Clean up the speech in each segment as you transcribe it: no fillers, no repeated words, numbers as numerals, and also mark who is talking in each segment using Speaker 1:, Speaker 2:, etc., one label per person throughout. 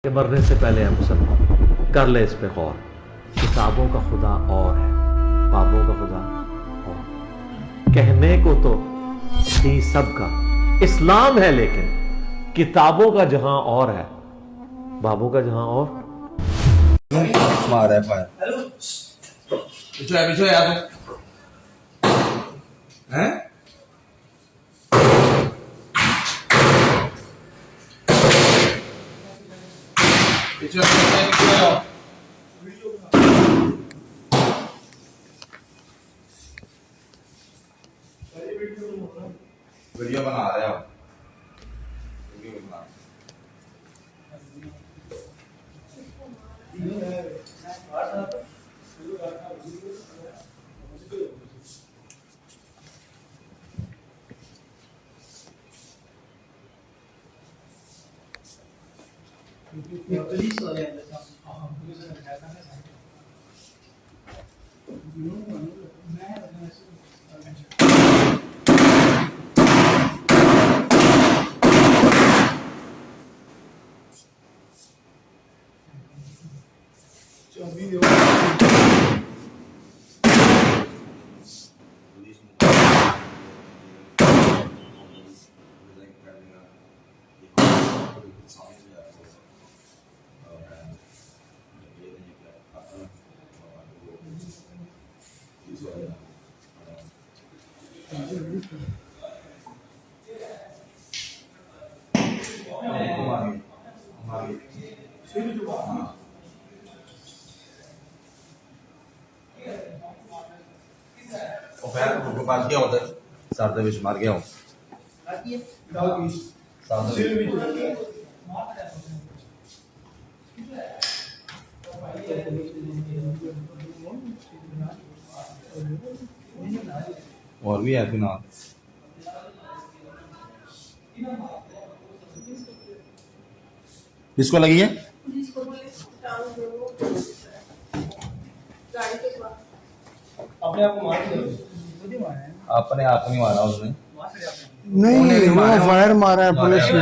Speaker 1: کہ مرنے سے پہلے ہے مسلمان، کر لے اس پہ غور۔ کتابوں کا خدا اور ہے، بابوں کا خدا اور۔ کہنے کو تو تھی سب کا اسلام ہے، لیکن کتابوں کا جہاں اور ہے، بابوں کا جہاں اور۔
Speaker 2: مارا ہے فائر۔ پیچھے آ تو ہیں پیچھے آ ویڈیو بنا رہے ہو، ویڈیو بنا پاس گیا ادھر سر دے وچ مر گیا ہوں اور بھی ہے کہ نا کس کو لگی ہے؟ اپنے آپ نہیں مارا اس نے،
Speaker 3: نہیں وہ فائر مارا ہے پولیس نے۔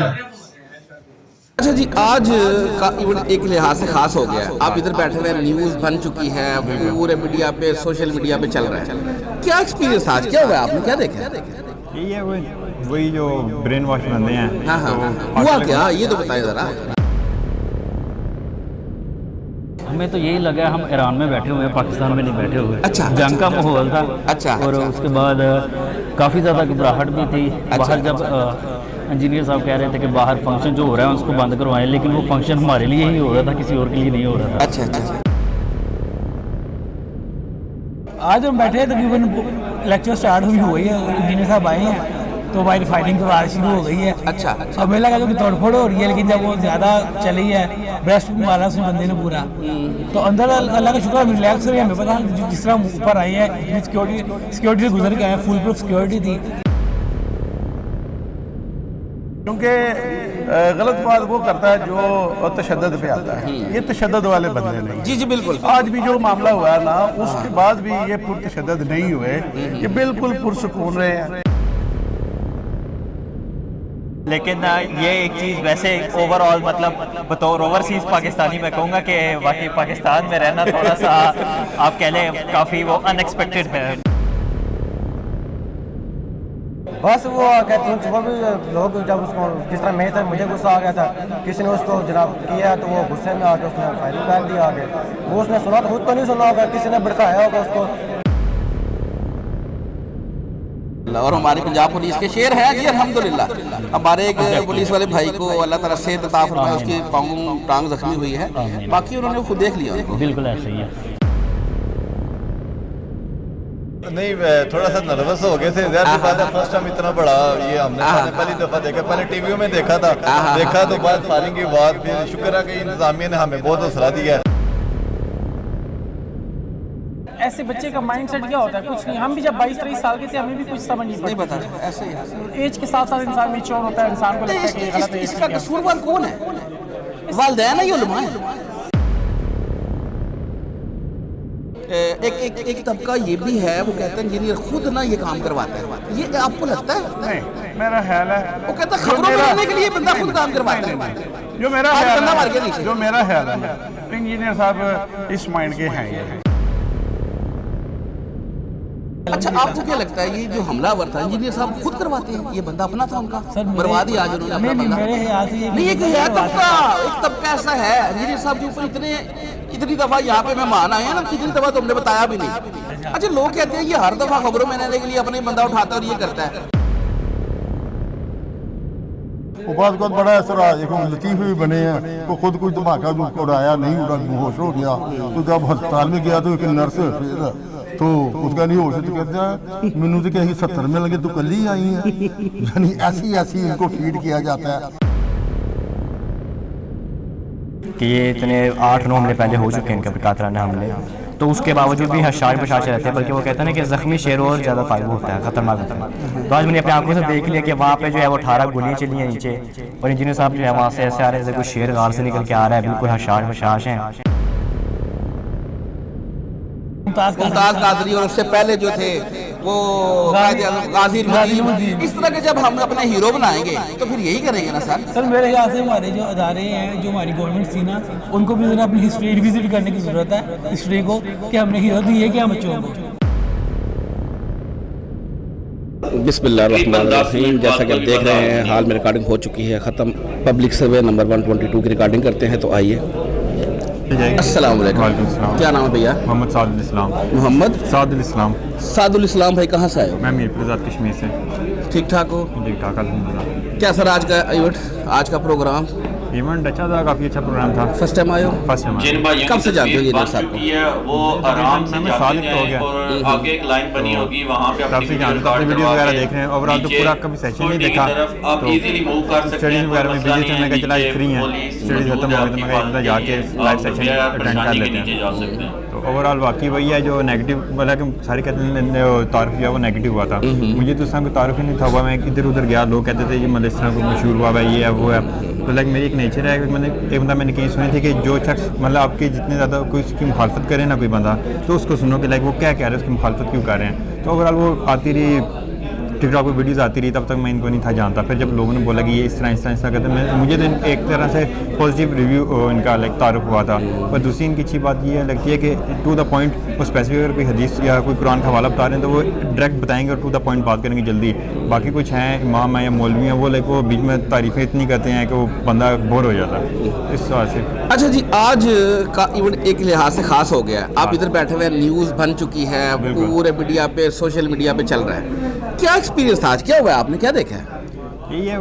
Speaker 4: اچھا جی، آج کا ایونٹ ایک لحاظ سے خاص ہو گیا ہے، آپ ادھر بیٹھے ہوئے، نیوز بن چکی ہے، پورے میڈیا پہ، سوشل میڈیا پہ چل رہا ہے، کیا ایکسپیرینس تھا آج، کیا ہوا آپ نے کیا دیکھا؟
Speaker 5: یہی ہے وہی جو برین واش بندے ہیں۔
Speaker 4: ہاں ہاں ہوا کیا یہ تو بتائیں ذرا۔
Speaker 6: ہمیں تو یہی لگا ہم ایران میں بیٹھے ہوئے ہیں، پاکستان میں نہیں بیٹھے ہوئے۔
Speaker 4: اچھا
Speaker 6: جنگ کا ماحول تھا۔
Speaker 4: اچھا
Speaker 6: اور اس کے بعد کافی زیادہ گھبراہٹ بھی تھی باہر، جب انجینئر صاحب کہہ رہے تھے کہ باہر فنکشن جو ہو رہا ہے اس کو بند کروائیں، لیکن وہ فنکشن ہمارے لیے ہی ہو رہا تھا، کسی اور کے لیے نہیں ہو رہا تھا۔
Speaker 4: اچھا اچھا
Speaker 7: آج ہم بیٹھے ہیں، تقریباً لیکچر سٹارٹ ہوئی ہے، انجینئر صاحب آئے ہیں تو ہماری فائٹنگ تو آج شروع ہو گئی ہے۔
Speaker 4: اچھا
Speaker 7: اب ہمیں لگا کہ توڑ پھوڑ ہو رہی ہے، لیکن جب وہ زیادہ چلی ہے، بریسٹ مارا اس بندے نے پورا، تو اندر اللہ کا شکر ہم ریلیکس ہوئے۔ ہمیں پتا جس طرح اوپر آئی ہے، سیکورٹی سے گزر کے آئے ہیں، فل پروف سیکورٹی تھی۔
Speaker 3: کیونکہ غلط بات وہ کرتا ہے جو تشدد پہ آتا ہے، یہ تشدد والے بندے نہیں۔
Speaker 4: جی جی بالکل،
Speaker 3: آج بھی جو معاملہ ہوا ہے نا، اس کے بعد بھی یہ پرتشدد نہیں ہوئے، یہ بالکل پرسکون رہے ہیں۔
Speaker 8: لیکن یہ ایک چیز ویسے اوور آل مطلب بطور اوورسیز پاکستانی میں کہوں گا کہ واقعی پاکستان میں رہنا تھوڑا سا آپ کہہ لیں کافی وہ ان ایکسپیکٹڈ ہے۔
Speaker 9: بس وہ صبح بھی لوگ جب اس کو جس طرح میں تھا، مجھے غصہ آ گیا تھا، کسی نے اس کو جناب کیا تو وہ غصے میں آ کے اس نے فائرنگ کر دیا آگے، وہ اس نے سنا تو خود تو نہیں سنا ہوگا، کسی نے بڑکایا ہوگا اس کو۔
Speaker 4: اور ہماری پنجاب پولیس کے شیر ہے جی الحمدللہ۔ ہمارے ایک پولیس والے بھائی کو اللہ تعالیٰ صحت عطا فرمائے، اس کی پاؤں ٹانگ زخمی ہوئی ہے، باقی انہوں نے خود دیکھ لیا ان کو۔
Speaker 6: بالکل ایسے ہی ہے۔
Speaker 2: نہیں تھوڑا سا نروس ہو گئے تھے، ظاہر بات ہے فرسٹ ٹائم اتنا بڑا یہ ہم نے پہلی دفعہ دیکھا، پہلے ٹی ویوں میں دیکھا تھا، دیکھا تو بعد فائرنگ کی بات، پھر شکر ہے کہ انتظامیہ نے ہمیں بہت حوصلہ دیا ہے۔
Speaker 7: ایسے بچے کا مائنڈ سیٹ کیا ہوتا ہے؟ کچھ نہیں، ہم بھی جب 22-23 سال کے تھے ہمیں بھی کچھ سمجھ نہیں
Speaker 4: پتا
Speaker 7: پڑتا،
Speaker 4: ایسے ہی
Speaker 7: ایج کے ساتھ ساتھ انسان میچور ہوتا ہے، انسان کو لگتا ہے کہ یہ غلط ہے۔
Speaker 4: اس کا قصوروار کون ہے؟ والدین ہے یا علماء ہیں؟ ایک طبقہ یہ بھی ہے وہ کہتے ہیں انجینئر خود نہ یہ کام کرواتا ہے، یہ آپ کو لگتا ہے؟
Speaker 3: نہیں میرا خیال ہے
Speaker 4: وہ کہتا ہے خبروں میں رہنے کے لیے بندہ خود کام کرواتا ہے.
Speaker 3: جو میرا
Speaker 4: آج
Speaker 3: خیال
Speaker 4: بندہ مار کے
Speaker 3: ہے
Speaker 4: نیچے.
Speaker 3: جو میرا خیال ہے انجینئر صاحب اس مائنڈ کے ہیں یہ.
Speaker 4: اچھا آپ کو کیا لگتا ہے یہ جو حملہ ور تھا انجینئر صاحب خود کرواتے ہیں؟ یہ بندہ اپنا تھا ان کا، برباد ہی آج انہوں نے اپنا بندہ.
Speaker 7: میرے خیال سے
Speaker 4: نہیں یہ کہ ہے طبقہ، ایک طبقہ ایسا ہے انجینئر صاحب کے اوپر اتنی دفعہ یہاں پہ مہمان آئے ہیں نا، اتنی دفعہ تو ہم نے بتایا بھی نہیں. اچھا لوگ کہتے ہیں یہ ہر دفعہ خبروں میں رہنے کے لیے اپنے بندہ اٹھاتا ہے اور یہ کرتا ہے.
Speaker 10: وہ بعض بہت بڑا ایسا لطیف بھی بنے ہیں، وہ خود کوئی دھماکہ جو اڑایا نہیں اڑا، ہوش ہو گیا. تو جب ہسپتال میں گیا تو ایک نرس تو اس کا نہیں ہوش، تو کہتے ہیں مینو تو کہیں 70 میں لگے تو کل ہی آئی ہیں. یعنی ایسی ان کو فیڈ کیا جاتا ہے
Speaker 11: کہ یہ اتنے 8-9 حملے پہلے ہو چکے ہیں ان کے قاتلانہ حملے، تو اس کے باوجود بھی حشاش بشاش رہتے ہیں، بلکہ وہ کہتے ہیں کہ زخمی شیر اور زیادہ فائدہ ہوتا ہے، خطرناک ہوتا ہے. تو آج میں نے اپنے آنکھوں سے دیکھ لیا کہ وہاں پہ جو ہے وہ 18 گولیاں چلی ہیں نیچے، اور انجینئر صاحب جو ہے وہاں سے ایسے آ رہے ہیں کوئی شیر غار سے نکل کے آ رہا ہے، بالکل حشاش بشاش ہیں.
Speaker 4: ممتاز قادری اور اس سے پہلے جو تھے وہ غازی الدین. اس طرح کے جب ہم اپنے ہیرو بنائیں گے تو پھر یہی کریں گے نا سر.
Speaker 7: سر میرے خیال سے ہمارے جو ادارے ہیں، جو ہماری گورنمنٹ تھی نا، ان کو بھی اپنی ہسٹری ریوزٹ کرنے کی ضرورت ہے، ہسٹری کو کہ ہم نے ہیرو دی ہے کیا بچوں کو.
Speaker 4: بسم اللہ الرحمن الرحیم. جیسا کہ آپ دیکھ رہے ہیں حال میں ریکارڈنگ ہو چکی ہے ختم. پبلک سروے نمبر 122 کی ریکارڈنگ کرتے ہیں، تو آئیے. السلام علیکم.
Speaker 5: وعلیکم السلام.
Speaker 4: کیا نام ہے بھیا؟
Speaker 5: محمد سعد الاسلام.
Speaker 4: محمد
Speaker 5: سعد الاسلام.
Speaker 4: سعد الاسلام بھائی کہاں سے آئے ہو؟
Speaker 5: میں میرپور ذات کشمیر سے.
Speaker 4: ٹھیک ٹھاک ہو؟
Speaker 5: ٹھیک ٹھاک الحمدللہ.
Speaker 4: کیا سر آج کا ایونٹ، آج کا پروگرام؟
Speaker 5: ایونٹ اچھا تھا، کافی اچھا پروگرام تھا.
Speaker 4: فرسٹ ٹائم آئے ہو؟
Speaker 5: First time.
Speaker 4: کب سے جانتے ہو انجینئر صاحب کو؟
Speaker 12: وہ آرام سے
Speaker 5: سال ہو گیا.
Speaker 12: آگے ایک لائن بنی ہوگی وہاں پہ
Speaker 5: کب سے جانتے ہو؟ ویڈیو وغیرہ دیکھ رہے ہیں. اوورآل تو پورا کبھی سیشن نہیں دیکھا،
Speaker 12: آپ ایزیلی موو کر سکتے ہیں.
Speaker 5: اسٹڈیز وغیرہ میں بزی تھے، میں کہا چلا فری ہیں، اسٹڈیز ختم ہو گئی تو میں کہا جا کے لائیو سیشن اٹینڈ کر لیتے ہیں. تو اوورآل واقعی وہی ہے جو نیگیٹو، مطلب کہ سارے کہتے ہیں تعارف کیا وہ نیگیٹو ہوا تھا. مجھے تو اس طرح کوئی تعارف ہی نہیں تھا ہوا. میں ادھر ادھر گیا، لوگ کہتے تھے یہ مطلب اس طرح کوئی مشہور ہوا ہے، یہ ہے وہ ہے. تو لائک میری ایک نیچر ہے کہ میں نے ایک بندہ میں نے کہیں سنی تھی کہ جو شخص مطلب آپ کے جتنے زیادہ کوئی اس کی مخالفت کرے نا کوئی بندہ، تو اس کو سنو کہ لائک وہ کیا کہہ رہے ہیں، اس کی مخالفت کیوں کر رہے ہیں. تو اوورآل وہ آتی رہی، ٹک ٹاک پہ ویڈیوز آتی رہی، تب تک میں ان کو نہیں تھا جانتا. پھر جب لوگوں نے بولا کہ یہ اس طرح کرتے ہیں، مجھے تو ایک طرح سے پازیٹیو ریویو ان کا لائک تعارف ہوا تھا. اور دوسری ان کی اچھی بات یہ لگتی ہے کہ ٹو دا پوائنٹ، وہ اسپیسیفک اگر کوئی حدیث یا کوئی قرآن کا حوالہ بتا رہے ہیں تو وہ ڈائریکٹ بتائیں گے اور ٹو دا پوائنٹ بات کریں گے جلدی. باقی کچھ ہیں امام ہیں یا مولوی ہیں، وہ لائک وہ بیچ میں تعریفیں اتنی کرتے ہیں کہ وہ بندہ بور ہو جاتا ہے اس وجہ سے.
Speaker 4: اچھا جی، آج کا ایونٹ ایک لحاظ سے خاص ہو گیا ہے. آپ ادھر بیٹھے ہوئے، نیوز بن چکی ہے، پورے میڈیا پہ، سوشل میڈیا پہ چل رہا ہے. کیا ایکسپیرینس تھا آج، کیا ہوا ہے، آپ نے کیا دیکھا ہے؟
Speaker 5: یہی ہے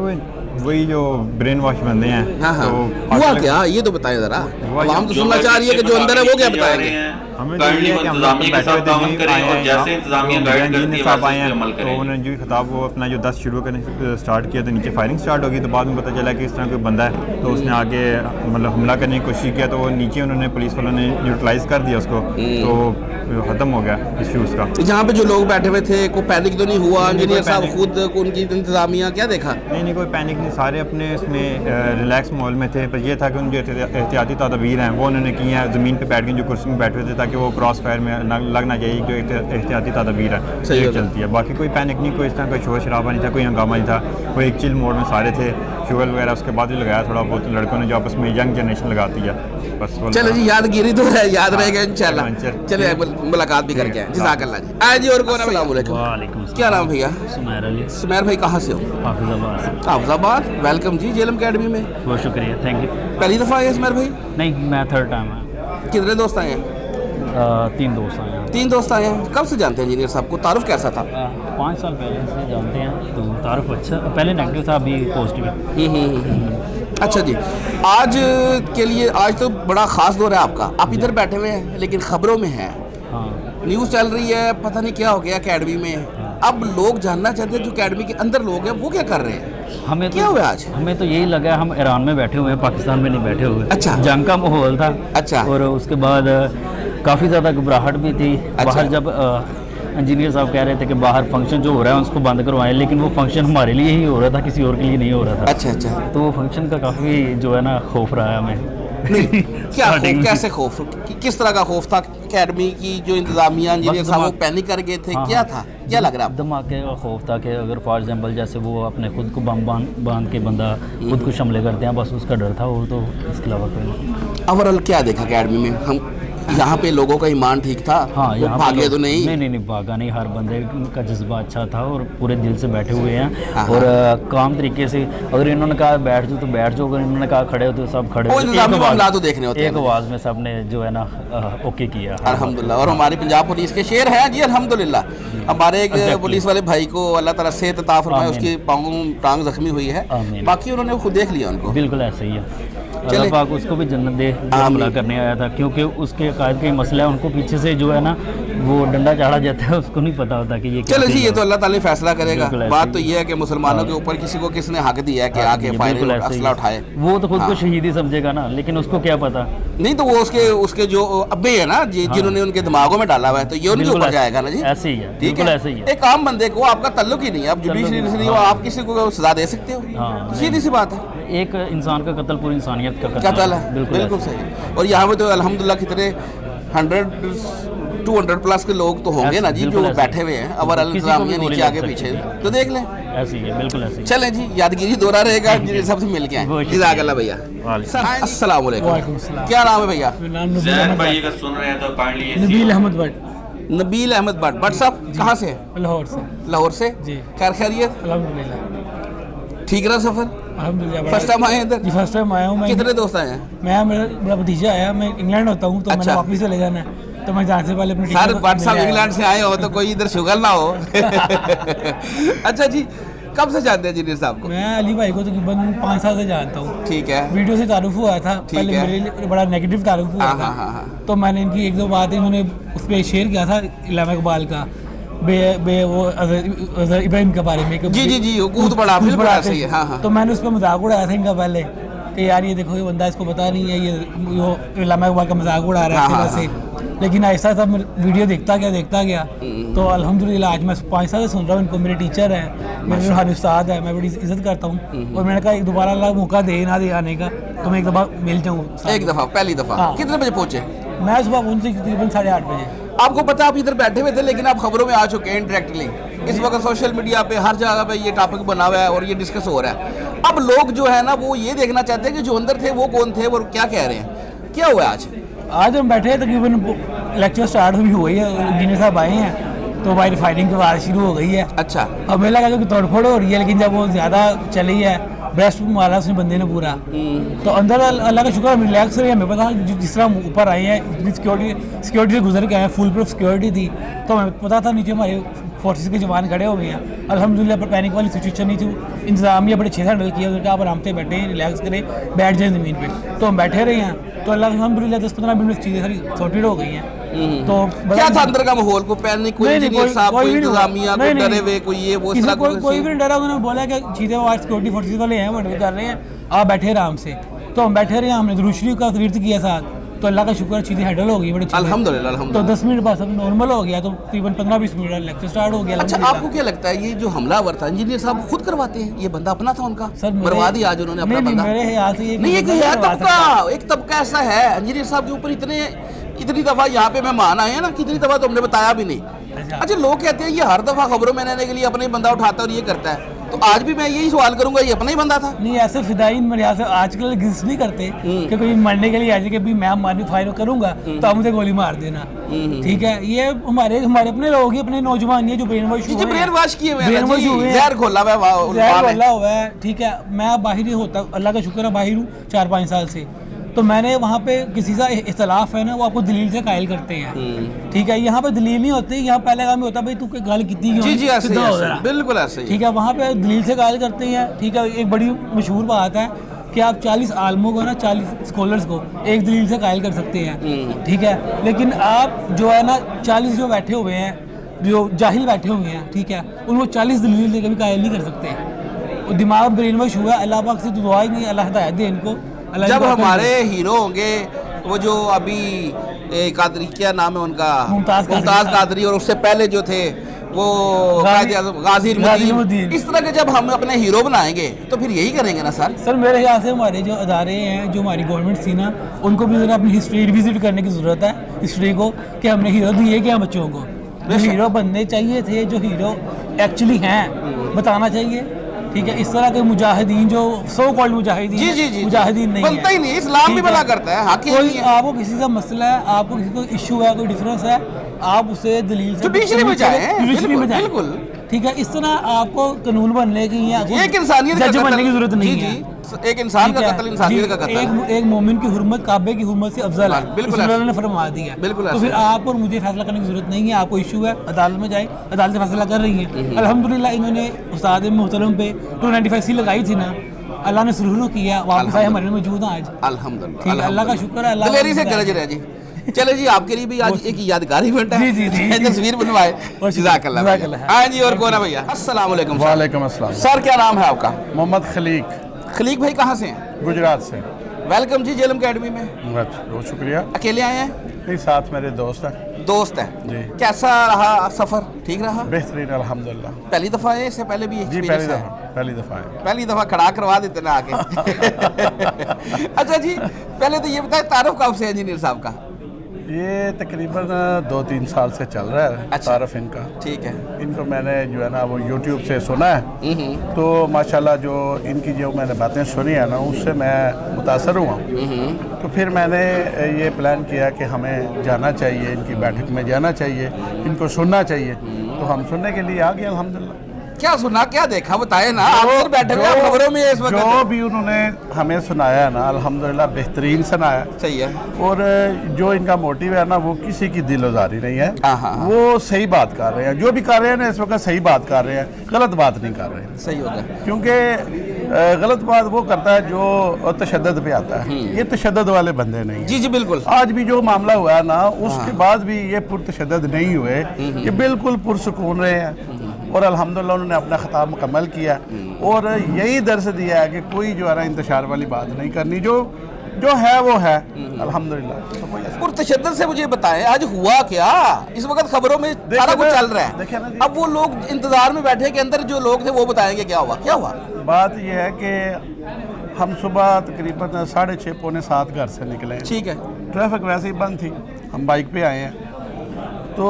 Speaker 5: وہی جو برین واش بندے ہیں.
Speaker 4: ہوا کیا یہ تو بتائیں ذرا. عوام تو سننا چاہ رہی ہے کہ جو اندر ہے وہ کیا بتائیں گے.
Speaker 5: ہمیں تو یہ ہے کہ ہم لوگ بیٹھے ہوئے تھے، انجینئر صاحب آئے ہیں تو انہوں نے جو خطاب وہ اپنا جو 10 شروع کرنے اسٹارٹ کیا تو نیچے فائرنگ اسٹارٹ ہوگی. تو بعد میں پتہ چلا کہ اس طرح کوئی بندہ ہے تو اس نے آگے مطلب حملہ کرنے کی کوشش کیا، تو وہ نیچے انہوں نے پولیس والوں نے یوٹیلائز کر دیا اس کو، تو ختم ہو گیا ایشو اس کا.
Speaker 4: جہاں پہ جو لوگ بیٹھے ہوئے تھے کوئی پینک تو نہیں ہوا؟ انجینئر صاحب خود ان کی انتظامیہ کیا دیکھا؟
Speaker 5: نہیں کوئی پینک نہیں، سارے اپنے اس میں ریلیکس ماحول میں تھے. پر یہ تھا کہ ان جو احتیاطی تدابیر ہیں وہ انہوں نے کی ہیں، زمین پہ بیٹھ کے جو کرسی میں بیٹھے ہوئے تھے تاکہ وہ کراس فائر میں لگنا چاہیے. جو احتیاطی تدابیر ہے صحیح چلتی ہے. باقی کوئی پینک نہیں، کوئی اس طرح کوئی شور شرابہ نہیں تھا، کوئی ہنگامہ نہیں تھا. وہ ایک چل موڈ میں سارے تھے. فیول وغیرہ اس کے بعد بھی لگایا تھوڑا بہت لڑکوں نے جو آپس میں ینگ جنریشن لگاتی ہے بس.
Speaker 4: چلو جی، یادگیری تو ہے، یاد رہے گا انشاءاللہ. چلے ملاقات بھی کر کے ہیں. جزاک اللہ جی. آئے جی. اور کون؟ السلام علیکم.
Speaker 6: وعلیکم السلام.
Speaker 4: کیا نام بھیا؟
Speaker 6: سمیر علی.
Speaker 4: سمیر بھائی کہاں سے ہو؟
Speaker 6: حافظ آباد.
Speaker 4: حافظ آباد. ویلکم جی جیلم اکیڈمی میں.
Speaker 6: بہت شکریہ، تھینک یو.
Speaker 4: پہلی دفعہ آئے سمیر بھائی؟
Speaker 6: نہیں، میں تھرڈ ٹائم آیا.
Speaker 4: کتنے دوست آئے ہیں؟
Speaker 6: 3 دوست آئے ہیں.
Speaker 4: 3 دوست آئے ہیں. کب سے جانتے ہیں انجینئر صاحب کو؟ تعارف کیسا تھا؟
Speaker 6: 5 سال پہلے سے جانتے ہیں. تو تعارف اچھا، پہلے نیگیٹو تھا، ابھی پازیٹیو.
Speaker 4: اچھا جی، آج کے لیے آج تو بڑا خاص دور ہے آپ کا. آپ ادھر بیٹھے ہوئے ہیں لیکن خبروں میں ہیں، نیوز چل رہی ہے، پتہ نہیں کیا ہو گیا اکیڈمی میں. اب لوگ جاننا چاہتے ہیں جو اکیڈمی کے اندر لوگ ہیں وہ کیا کر رہے ہیں.
Speaker 6: ہمیں
Speaker 4: کیا ہوا آج؟
Speaker 6: ہمیں تو یہی لگا ہے ہم ایران میں بیٹھے ہوئے ہیں، پاکستان میں نہیں بیٹھے ہوئے.
Speaker 4: اچھا.
Speaker 6: جنگ کا ماحول تھا.
Speaker 4: اچھا.
Speaker 6: اور اس کے بعد کافی زیادہ گھبراہٹ بھی تھی. باہر جب انجینئر صاحب کہہ رہے تھے کہ باہر فنکشن جو ہو رہا ہے اس کو بند کروائیں، لیکن وہ فنکشن ہمارے لیے ہی ہو رہا تھا، کسی اور کے لیے نہیں ہو رہا تھا.
Speaker 4: اچھا اچھا.
Speaker 6: تو وہ فنکشن کا کافی جو ہے نا خوف رہا ہے ہمیں. है
Speaker 4: क्या खौफ, कैसे खौफ, किस तरह का खौफ था? एकेडमी की जो इंतजामिया इंजीनियर साहब वो पैनिक कर गए थे, क्या था, क्या लग रहा है?
Speaker 6: धमाके का खौफ था कि अगर फॉर एग्जांपल जैसे वो अपने खुद को बम बांध के बंदा खुद को हमले करते हैं, बस उसका डर था, और तो इसके अलावा कोई नहीं।
Speaker 4: ओवरऑल क्या देखा अकेडमी में? हम यहाँ पे लोगों का ईमान ठीक था?
Speaker 6: हाँ, यहाँ
Speaker 4: भागे तो नहीं
Speaker 6: भागा नहीं, हर बंदे का जज्बा अच्छा था और पूरे दिल से बैठे हुए हैं और काम तरीके से। अगर इन्होंने कहा बैठ जाओ तो बैठ जाओ, अगर इन्होंने कहा खड़े हो तो सब खड़े हो। एक आवाज़ में सब ने जो है ना ओके किया,
Speaker 4: अल्हम्दुलिल्लाह। और हमारी पंजाब पुलिस के शेर हैं जी, अल्हम्दुलिल्लाह। हमारे एक पुलिस वाले भाई को अल्लाह ताला सेहत अता फरमाए, उसकी टांग जख्मी हुई है, बाकी उन्होंने खुद देख लिया उनको।
Speaker 6: बिल्कुल ऐसे ही है, अल्लाह पाक उसको भी जन्नत दे, हमला करने आया था, क्योंकि उसके कायद का मसला है, उनको पीछे से जो है ना वो डंडा चाड़ा जाता है, उसको नहीं पता होता कि ये
Speaker 4: चलो जी, ये तो अल्लाह ताला फैसला करेगा। बात तो ये है कि मुसलमानों के ऊपर किसी को किसने हक दिया है कि आके फायरिंग असला उठाए,
Speaker 6: वो तो खुद को शहीद ही समझेगा ना, लेकिन उसको क्या पता।
Speaker 4: नहीं तो वो उसके जो अब्बे है ना जिन्होंने उनके दिमागों में डाला हुआ है, तो ये उनके ऊपर जाएगा ना जी।
Speaker 6: ऐसे ही है,
Speaker 4: ठीक है, ऐसे ही है। एक आम बंदे को आपका ताल्लुक ही नहीं है, आप जुडिशरी से नहीं हो, आप किसी को सजा दे सकते हो, सीधी सी बात है।
Speaker 6: एक इंसान का कत्ल पूरी इंसानियत का
Speaker 4: कत्ल है, बिल्कुल सही। और यहाँ पे तो अल्हम्दुलिल्लाह कितने 100-200 प्लस के लोग तो होंगे ना जी जो बैठे हुए हैं, अवर इंतजामिया नीचे आगे पीछे, तो देख लें।
Speaker 6: ऐसी है, बिल्कुल ऐसी।
Speaker 4: चलें जी, यादगिरी दोहरा रहेगा, सबसे मिल के आए। जज़ाकल्लाह भैया। अस्सलाम वालेकुम। क्या नाम है भैया?
Speaker 12: ज़ैन भाई अगर सुन रहे हैं तो काइंडली
Speaker 7: नबील अहमद भट्ट।
Speaker 4: नबील अहमद भट्ट। भट्ट साहब कहाँ से है?
Speaker 7: लाहौर से।
Speaker 4: लाहौर से
Speaker 7: जी।
Speaker 4: खैर खैरियत?
Speaker 7: अल्हम्दुलिल्लाह।
Speaker 4: ठीक रहा सफर?
Speaker 7: अल्हम्दुलिल्लाह।
Speaker 4: फर्स्ट टाइम आए इधर?
Speaker 7: जी फर्स्ट टाइम आया हूँ मैं।
Speaker 4: कितने दोस्त आए हैं?
Speaker 7: मैं, मेरा भतीजा आया, मैं इंग्लैंड होता हूँ तो मैंने वापस चले जाना है, तो मैं जाने से पहले अपने
Speaker 4: सर भट्ट साहब इंग्लैंड से आए हो तो कोई इधर शुगर ना हो। अच्छा जी, कब से जानते हैं इंजीनियर साहब को?
Speaker 7: मैं अली भाई को तकरीबन 5 साल से जानता हूँ।
Speaker 4: ठीक है।
Speaker 7: वीडियो से तारुफ हुआ था, पहले मेरे लिए बड़ा नेगेटिव तारुफ हुआ था, तो मैंने इनकी 1-2 बातें इन्होंने उस पर शेयर किया था इलामा इकबाल का वो इब्राहिम के बारे में।
Speaker 4: जी कूद बड़ा सही है। हाँ।
Speaker 7: तो मैंने उस पर मजाक उड़ाया था इनका पहले कि यार ये देखो ये बंदा, इसको पता नहीं है, ये इलामा इकबाल का मजाक उड़ा रहा है वैसे। लेकिन ऐसा था वीडियो देखता गया तो अल्हम्दुलिल्लाह आज मैं 5 साल से सुन रहा हूँ इनको। मेरे टीचर हैं, मेरे रूहानी उस्ताद है, मैं बड़ी इज्जत करता हूँ, और मैंने कहा एक दोबारा अल्लाह मौका दे ना दे आने का, तो मैं एक दफ़ा मिल जाऊँ।
Speaker 4: एक दफ़ा, पहली दफ़ा। कितने बजे पहुँचे?
Speaker 7: मैं सुबह पहुँची तकरीबन 8:30 बजे।
Speaker 4: आपको पता है आप इधर बैठे हुए थे, लेकिन आप खबरों में आ चुके हैं डायरेक्टली। इस वक्त सोशल मीडिया पे हर जगह पे ये टॉपिक बना हुआ है और ये डिस्कस हो रहा है। अब लोग जो है ना वो ये देखना चाहते हैं कि जो अंदर थे वो कौन थे और क्या कह रहे हैं। क्या हुआ आज
Speaker 7: हम बैठे हैं, तकरीबन लेक्चर स्टार्ट हुई है, इंजीनियर साहब आए हैं, तो भाई फायरिंग की बात शुरू हो गई है।
Speaker 4: अच्छा।
Speaker 7: अब मेरे लगा कि तोड़फोड़ हो रही है, लेकिन जब वो ज़्यादा चली है, ब्रेस्ट मारा उसने बंदे ने पूरा, तो अंदर अल्लाह का शुक्र रिलैक्स रही। हमें पता जिस तरह ऊपर आए हैं, सिक्योरिटी से गुजर के आए हैं, फुल प्रूफ सिक्योरिटी थी, तो हमें पता था नीचे हमारे फोर्सेस के जवान खड़े हो गए हैं। अल्हम्दुलिल्लाह पर पैनिक वाली सिचुएशन नहीं थी, इंतजामिया बड़े अच्छे से हैंडल किया, उनका आप आराम से बैठे हैं, रिलैक्स करें, बैठ जाएँ ज़मीन पे, तो हम बैठे रहे हैं। तो अल्हम्दुलिल्लाह 10-15 मिनट में चीज़ें सारी सॉर्टेड हो गई हैं। तो
Speaker 4: क्या था अंदर का माहौल? को पैनिक, कोई इंजीनियर साहब, कोई इंतजामिया, कोई डरे हुए, कोई ये वो,
Speaker 7: कोई भी नहीं डरा। उन्होंने बोला कि चीज़ें वो सिक्योरिटी फोर्सेस वाले हैं, वो हैंडल कर रहे हैं, आप बैठे आराम से। तो हम बैठे रहे, हमने दुरूद शरीफ का विर्द किया साथ, तो अल्लाह का शुक्र चीज़ें हैंडल हो गई बड़ी
Speaker 4: अल्हम्दुलिल्लाह।
Speaker 7: तो 10 मिनट बाद सब नॉर्मल हो गया, तो तकरीबन 15-20 मिनट लेक्चर स्टार्ट हो गया।
Speaker 4: अच्छा, आपको क्या लगता है ये जो हमलावर था इंजीनियर साहब खुद करवाते हैं? ये बंदा अपना था उनका? सर बर्बादी आज उन्होंने अपना बंदा।
Speaker 7: मेरे ख्याल से
Speaker 4: एक तबका ऐसा है इंजीनियर साहब के ऊपर इतनी दफ़ा यहाँ पे मेहमान आए हैं ना, कितनी दफ़ा तो हमने बताया भी नहीं। अच्छा, लोग कहते हैं ये हर दफ़ा खबरों में रहने के लिए अपना ही बंदा उठाता है और ये करता है, तो आज भी मैं यही सवाल करूंगा, ये अपना ही बंदा था?
Speaker 7: नहीं, ऐसे फिदाइन मेरे यहाँ से आजकल गिस्ट नहीं करते कि कोई मरने के लिए आ जाए कि मैं मारने फायर करूंगा तो आप मुझे गोली मार देना। ठीक है, ये हमारे अपने लोग ही, अपने नौजवान ये जो ब्रेन वॉश किए हुए,
Speaker 4: जहर खोला
Speaker 7: हुआ है। ठीक है, मैं बाहर ही होता, अल्लाह का शुक्र है बाहर हूँ 4-5 साल से, तो मैंने वहाँ पे किसी का इख्तलाफ है ना, वो आपको दलील से कायल करते हैं। ठीक है, यहाँ पे दलील नहीं होती, यहाँ पहले काम होता है भाई तू गाल कितनी
Speaker 4: बिल्कुल ऐसे।
Speaker 7: ठीक है, वहाँ पे दलील से कायल करते हैं। ठीक है, एक बड़ी मशहूर बात है कि आप 40 आलमों को ना, 40 स्कॉलर्स को एक दलील से कायल कर सकते हैं। ठीक है, लेकिन आप जो है ना 40 जो बैठे हुए हैं, जो जाहिल बैठे हुए हैं, ठीक है, उनको 40 दलील से कभी कायल नहीं कर सकते। दिमाग ब्रेन वॉश हुआ है। अल्लाह पाक से दुआ ही नहीं, अल्लाह हिदायत दे इनको।
Speaker 4: जब हमारे हीरो होंगे वो जो अभी कादरी, क्या नाम है उनका, मुमताज़ कादरी, और उससे पहले जो थे وہ غازی الدین, اس طرح کے جب ہم اپنے ہیرو بنائیں گے تو پھر یہی کریں گے نا سر.
Speaker 7: سر میرے خیال سے ہمارے جو ادارے ہیں, جو ہماری گورنمنٹ تھی نا, ان کو بھی ذرا اپنی ہسٹری ریوزٹ کرنے کی ضرورت ہے, ہسٹری کو, کہ ہم نے ہیرو دیے کیا بچوں کو, جو ہیرو بننے چاہیے تھے, جو ہیرو ایکچولی ہیں بتانا چاہیے. ٹھیک ہے, اس طرح کے مجاہدین جو سو کالڈ مجاہدین مجاہدین نہیں
Speaker 4: بنتا ہی نہیں, اسلام بھی بنا کرتا ہے.
Speaker 7: کوئی آپ کو کسی کا مسئلہ ہے, آپ کو کسی کو ایشو ہے, کوئی ڈفرینس ہے, آپ اسے دلیل سے
Speaker 4: جوڈیشری میں جائیں. بالکل
Speaker 7: ٹھیک ہے, اس طرح آپ کو قانون بننے کی یا
Speaker 4: ایک انسانیت
Speaker 7: جج بننے کی ضرورت نہیں ہے.
Speaker 4: ایک انسان کا قتل انسانیت کا قتل ہے.
Speaker 7: ایک مومن کی حرمت کعبے کی حرمت سے افضل ہے, بالکل اللہ نے فرما دیا. تو پھر آپ اور مجھے فیصلہ کرنے کی ضرورت نہیں ہے. آپ کو ایشو ہے, عدالت میں جائیں, عدالتیں فیصلہ کر رہی ہیں. الحمدللہ انہوں نے استاد محترم پہ 295C لگائی تھی نا, اللہ نے سرور کیا, واپس آئے, ہمارے میں موجود ہیں آج.
Speaker 4: الحمدللہ,
Speaker 7: اللہ کا شکر ہے. اللہ
Speaker 4: دلیری سے گرج رہے جی. چلے جی, آپ کے لیے بھی آج ایک یادگار ایونٹ ہے, تصویر بنوائے. جزاک اللہ. ہاں جی, اور کون ہے بھیا؟ السلام علیکم.
Speaker 3: وعلیکم السلام.
Speaker 4: سر کیا نام ہے آپ کا؟
Speaker 3: محمد خلیق.
Speaker 4: خلیق بھائی کہاں سے ہیں؟
Speaker 3: گجرات سے.
Speaker 4: ویلکم جی جیلم اکیڈمی میں.
Speaker 3: بہت شکریہ.
Speaker 4: اکیلے آئے ہیں؟
Speaker 3: نہیں, ساتھ میرے دوست ہیں.
Speaker 4: دوست ہیں
Speaker 3: جی.
Speaker 4: کیسا رہا سفر؟ ٹھیک رہا؟
Speaker 3: بہترین الحمدللہ.
Speaker 4: پہلی دفعہ ہے, اس سے پہلے بھی
Speaker 3: جی پہلی دفعہ ہے.
Speaker 4: پہلی دفعہ کھڑا کروا دیتے نا آگے. اچھا جی, پہلے تو یہ بتائیں تعارف کب سے ہے انجینئر صاحب کا؟
Speaker 3: یہ تقریباً 2-3 سال سے چل رہا ہے تعارف ان کا.
Speaker 4: ٹھیک ہے.
Speaker 3: ان کو میں نے جو ہے نا وہ یوٹیوب سے سنا ہے, تو ماشاءاللہ جو ان کی جو میں نے باتیں سنی ہیں نا, اس سے میں متاثر ہوا. تو پھر میں نے یہ پلان کیا کہ ہمیں جانا چاہیے, ان کی بیٹھک میں جانا چاہیے, ان کو سننا چاہیے. تو ہم سننے کے لیے آ گئے الحمدللہ.
Speaker 4: کیا سنا, کیا دیکھا, بتائے نا. آپ بیٹھے ہوئے خبروں میں اس وقت
Speaker 3: جو بھی انہوں نے ہمیں سنایا نا, الحمدللہ بہترین سنایا.
Speaker 4: صحیح ہے.
Speaker 3: اور جو ان کا موٹیو ہے نا, وہ کسی کی دل آزاری نہیں ہے. وہ صحیح بات کر رہے ہیں, جو بھی کر رہے ہیں نا اس وقت صحیح بات کر رہے ہیں, غلط بات نہیں کر رہے ہیں.
Speaker 4: صحیح ہوگا,
Speaker 3: کیونکہ غلط بات وہ کرتا ہے جو تشدد پہ آتا ہے. یہ تشدد والے بندے نہیں.
Speaker 4: جی جی بالکل.
Speaker 3: آج بھی جو معاملہ ہوا ہے نا, اس کے بعد بھی یہ پرتشدد نہیں ہوئے, یہ بالکل پرسکون رہے ہیں. اور الحمدللہ انہوں نے اپنا خطاب مکمل کیا, اور یہی درس دیا ہے کہ کوئی جو ہے نا انتشار والی بات نہیں کرنی, جو ہے وہ ہے الحمدللہ.
Speaker 4: اور تشدد سے مجھے بتائیں آج ہوا کیا؟ اس وقت خبروں میں سارا کچھ چل رہا ہے. اب وہ لوگ انتظار میں بیٹھے کہ اندر جو لوگ تھے وہ بتائیں گے کیا ہوا. کیا ہوا؟
Speaker 3: بات یہ ہے کہ ہم صبح تقریباً 6:30 پونے 7 گھر سے نکلے.
Speaker 4: ٹھیک ہے.
Speaker 3: ٹریفک ویسے ہی بند تھی, ہم بائک پہ آئے ہیں. تو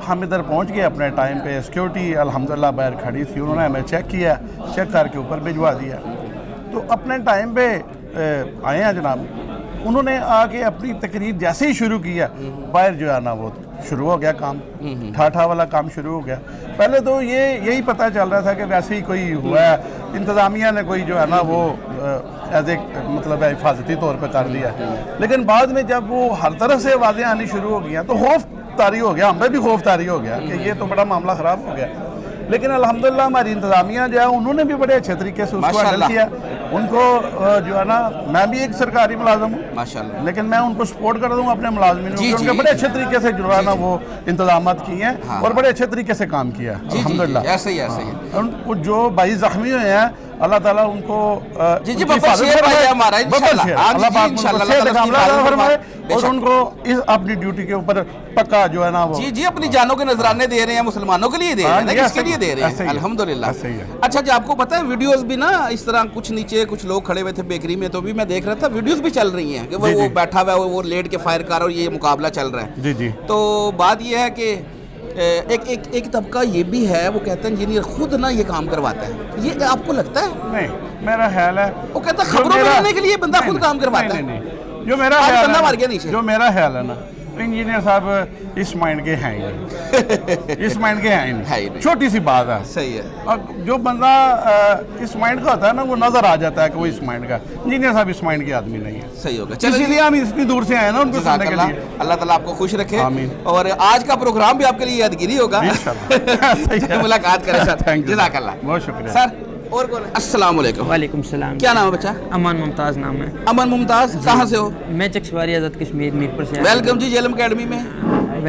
Speaker 3: ہم ادھر پہنچ گئے اپنے ٹائم پہ. سیکیورٹی الحمدللہ باہر کھڑی تھی, انہوں نے ہمیں چیک کیا, چیک کر کے اوپر بھجوا دیا. تو اپنے ٹائم پہ آئے ہیں جناب. انہوں نے آ کے اپنی تقریر جیسے ہی شروع کیا, باہر جو ہے نا وہ شروع ہو گیا کام, ٹھاٹھا والا کام شروع ہو گیا. پہلے تو یہی پتہ چل رہا تھا کہ ویسے ہی کوئی ہوا ہے, انتظامیہ نے کوئی جو ہے نا وہ ایز اے مطلب حفاظتی طور پہ کر دیا. لیکن بعد میں جب وہ ہر طرف سے آوازیں آنی شروع ہو گئی تو خوف طاری ہو گیا, ہمیں بھی خوف طاری ہو گیا کہ یہ تو بڑا معاملہ خراب ہو گیا. لیکن الحمدللہ ہماری انتظامیہ جو ہے انہوں نے بھی بڑے اچھے طریقے سے اس کو ہینڈل کیا. ان کو جو ہے نا, میں بھی ایک سرکاری ملازم ہوں ماشاءاللہ, لیکن میں ان کو سپورٹ کر دوں اپنے ملازمین کو, ان کے بڑے اچھے طریقے سے جو ہے نا وہ انتظامات کیے ہیں اور بڑے اچھے طریقے سے کام کیا الحمدللہ.
Speaker 4: ایسے ہی
Speaker 3: جو 22 زخمی ہوئے ہیں, اللہ تعالیٰ ان کو اور ان کو اپنی ڈیوٹی کے اوپر پکا جو ہے نا وہ
Speaker 4: جی اپنی جانوں کے نذرانے دے رہے ہیں, مسلمانوں کے لیے دے رہے ہیں, کس کے لیے دے رہے ہیں الحمدللہ. اچھا جی, آپ کو پتہ ہے ویڈیوز بھی نا اس طرح کچھ نیچے کچھ لوگ کھڑے ہوئے تھے بیکری میں, تو بھی میں دیکھ رہا تھا ویڈیوز بھی چل رہی ہیں کہ وہ بیٹھا ہوا ہے, وہ لیٹ کے فائر کر رہا ہے, اور یہ مقابلہ چل رہا ہے.
Speaker 3: جی.
Speaker 4: تو بات یہ ہے کہ ایک طبقہ یہ بھی ہے, وہ کہتے ہیں انجینئر خود نہ یہ کام کرواتا ہے. یہ آپ کو لگتا ہے؟
Speaker 3: نہیں, میرا خیال ہے
Speaker 4: وہ کہتا ہے خبروں میں رہنے کے لیے بندہ خود کام کرواتا ہے.
Speaker 3: جو میرا خیال ہے نا, انجینئر صاحب اس مائنڈ کے ہیں ہی نہیں, اس مائنڈ کے ہیں ہی نہیں. چھوٹی سی بات ہے.
Speaker 4: صحیح ہے.
Speaker 3: اور جو بندہ اس مائنڈ کا ہوتا ہے نا, وہ نظر آ جاتا ہے کہ وہ اس مائنڈ کا. انجینئر صاحب اس مائنڈ کے آدمی نہیں ہے.
Speaker 4: صحیح ہوگا.
Speaker 3: اسی لیے ہم اتنی دور سے آئے نا ان کو سننے کے لیے.
Speaker 4: اللہ تعالیٰ آپ کو خوش رکھے, اور آج کا پروگرام بھی آپ کے لیے یادگیری ہوگا. ملاقات کریں سر. جزاک اللہ.
Speaker 3: بہت شکریہ
Speaker 4: سر. اور کون ہے؟ السلام علیکم.
Speaker 13: وعلیکم السلام.
Speaker 4: کیا نام ہے بچہ؟
Speaker 13: امان ممتاز نام ہے.
Speaker 4: امن ممتاز, کہاں سے ہو؟
Speaker 13: میں چکشواری آزاد کشمیر میرپور سے.
Speaker 4: ویلکم جی جیلم اکیڈمی میں.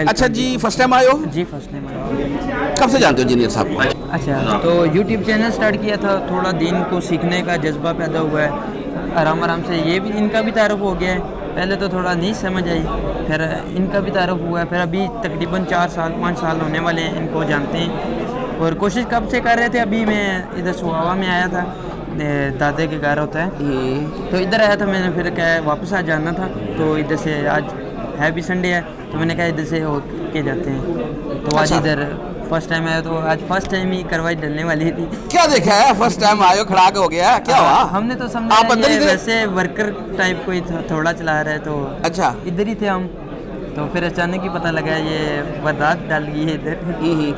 Speaker 4: اچھا جی, فرسٹ ٹائم آئے ہو؟
Speaker 13: جی فرسٹ ٹائم آئے ہو.
Speaker 4: کب سے جانتے ہو انجینئر صاحب کو؟
Speaker 13: اچھا, تو یوٹیوب چینل سٹارٹ کیا تھا, تھوڑا دین کو سیکھنے کا جذبہ پیدا ہوا ہے, آرام سے یہ بھی ان کا بھی تعارف ہو گیا ہے. पहले तो थोड़ा नहीं समझ आई, फिर इनका भी तारुफ हुआ, फिर अभी तकरीबन 4-5 साल होने वाले हैं इनको जानते हैं। और कोशिश कब से कर रहे थे, अभी मैं इधर सुहावा में आया था, दादे के घर होता है, तो इधर आया था मैंने, फिर क्या वापस आ जाना था, तो इधर से आज है भी संडे है, तो मैंने कहा इधर से हो के जाते हैं, तो आज इधर फर्स्ट टाइम आया, तो आज फर्स्ट टाइम ही करवाई डलने वाली थी।
Speaker 4: क्या देखा है, फर्स्ट टाइम आयो खड़ा हो गया, क्या हुआ?
Speaker 13: हमने तो समझा
Speaker 4: आप अंदर ही थे?
Speaker 13: वैसे वर्कर टाइप कोई थोड़ा चला रहा है, तो
Speaker 4: अच्छा
Speaker 13: इधर ही थे हम, तो फिर अचानक ही पता लगा ये वारदात डाल गई है इधर।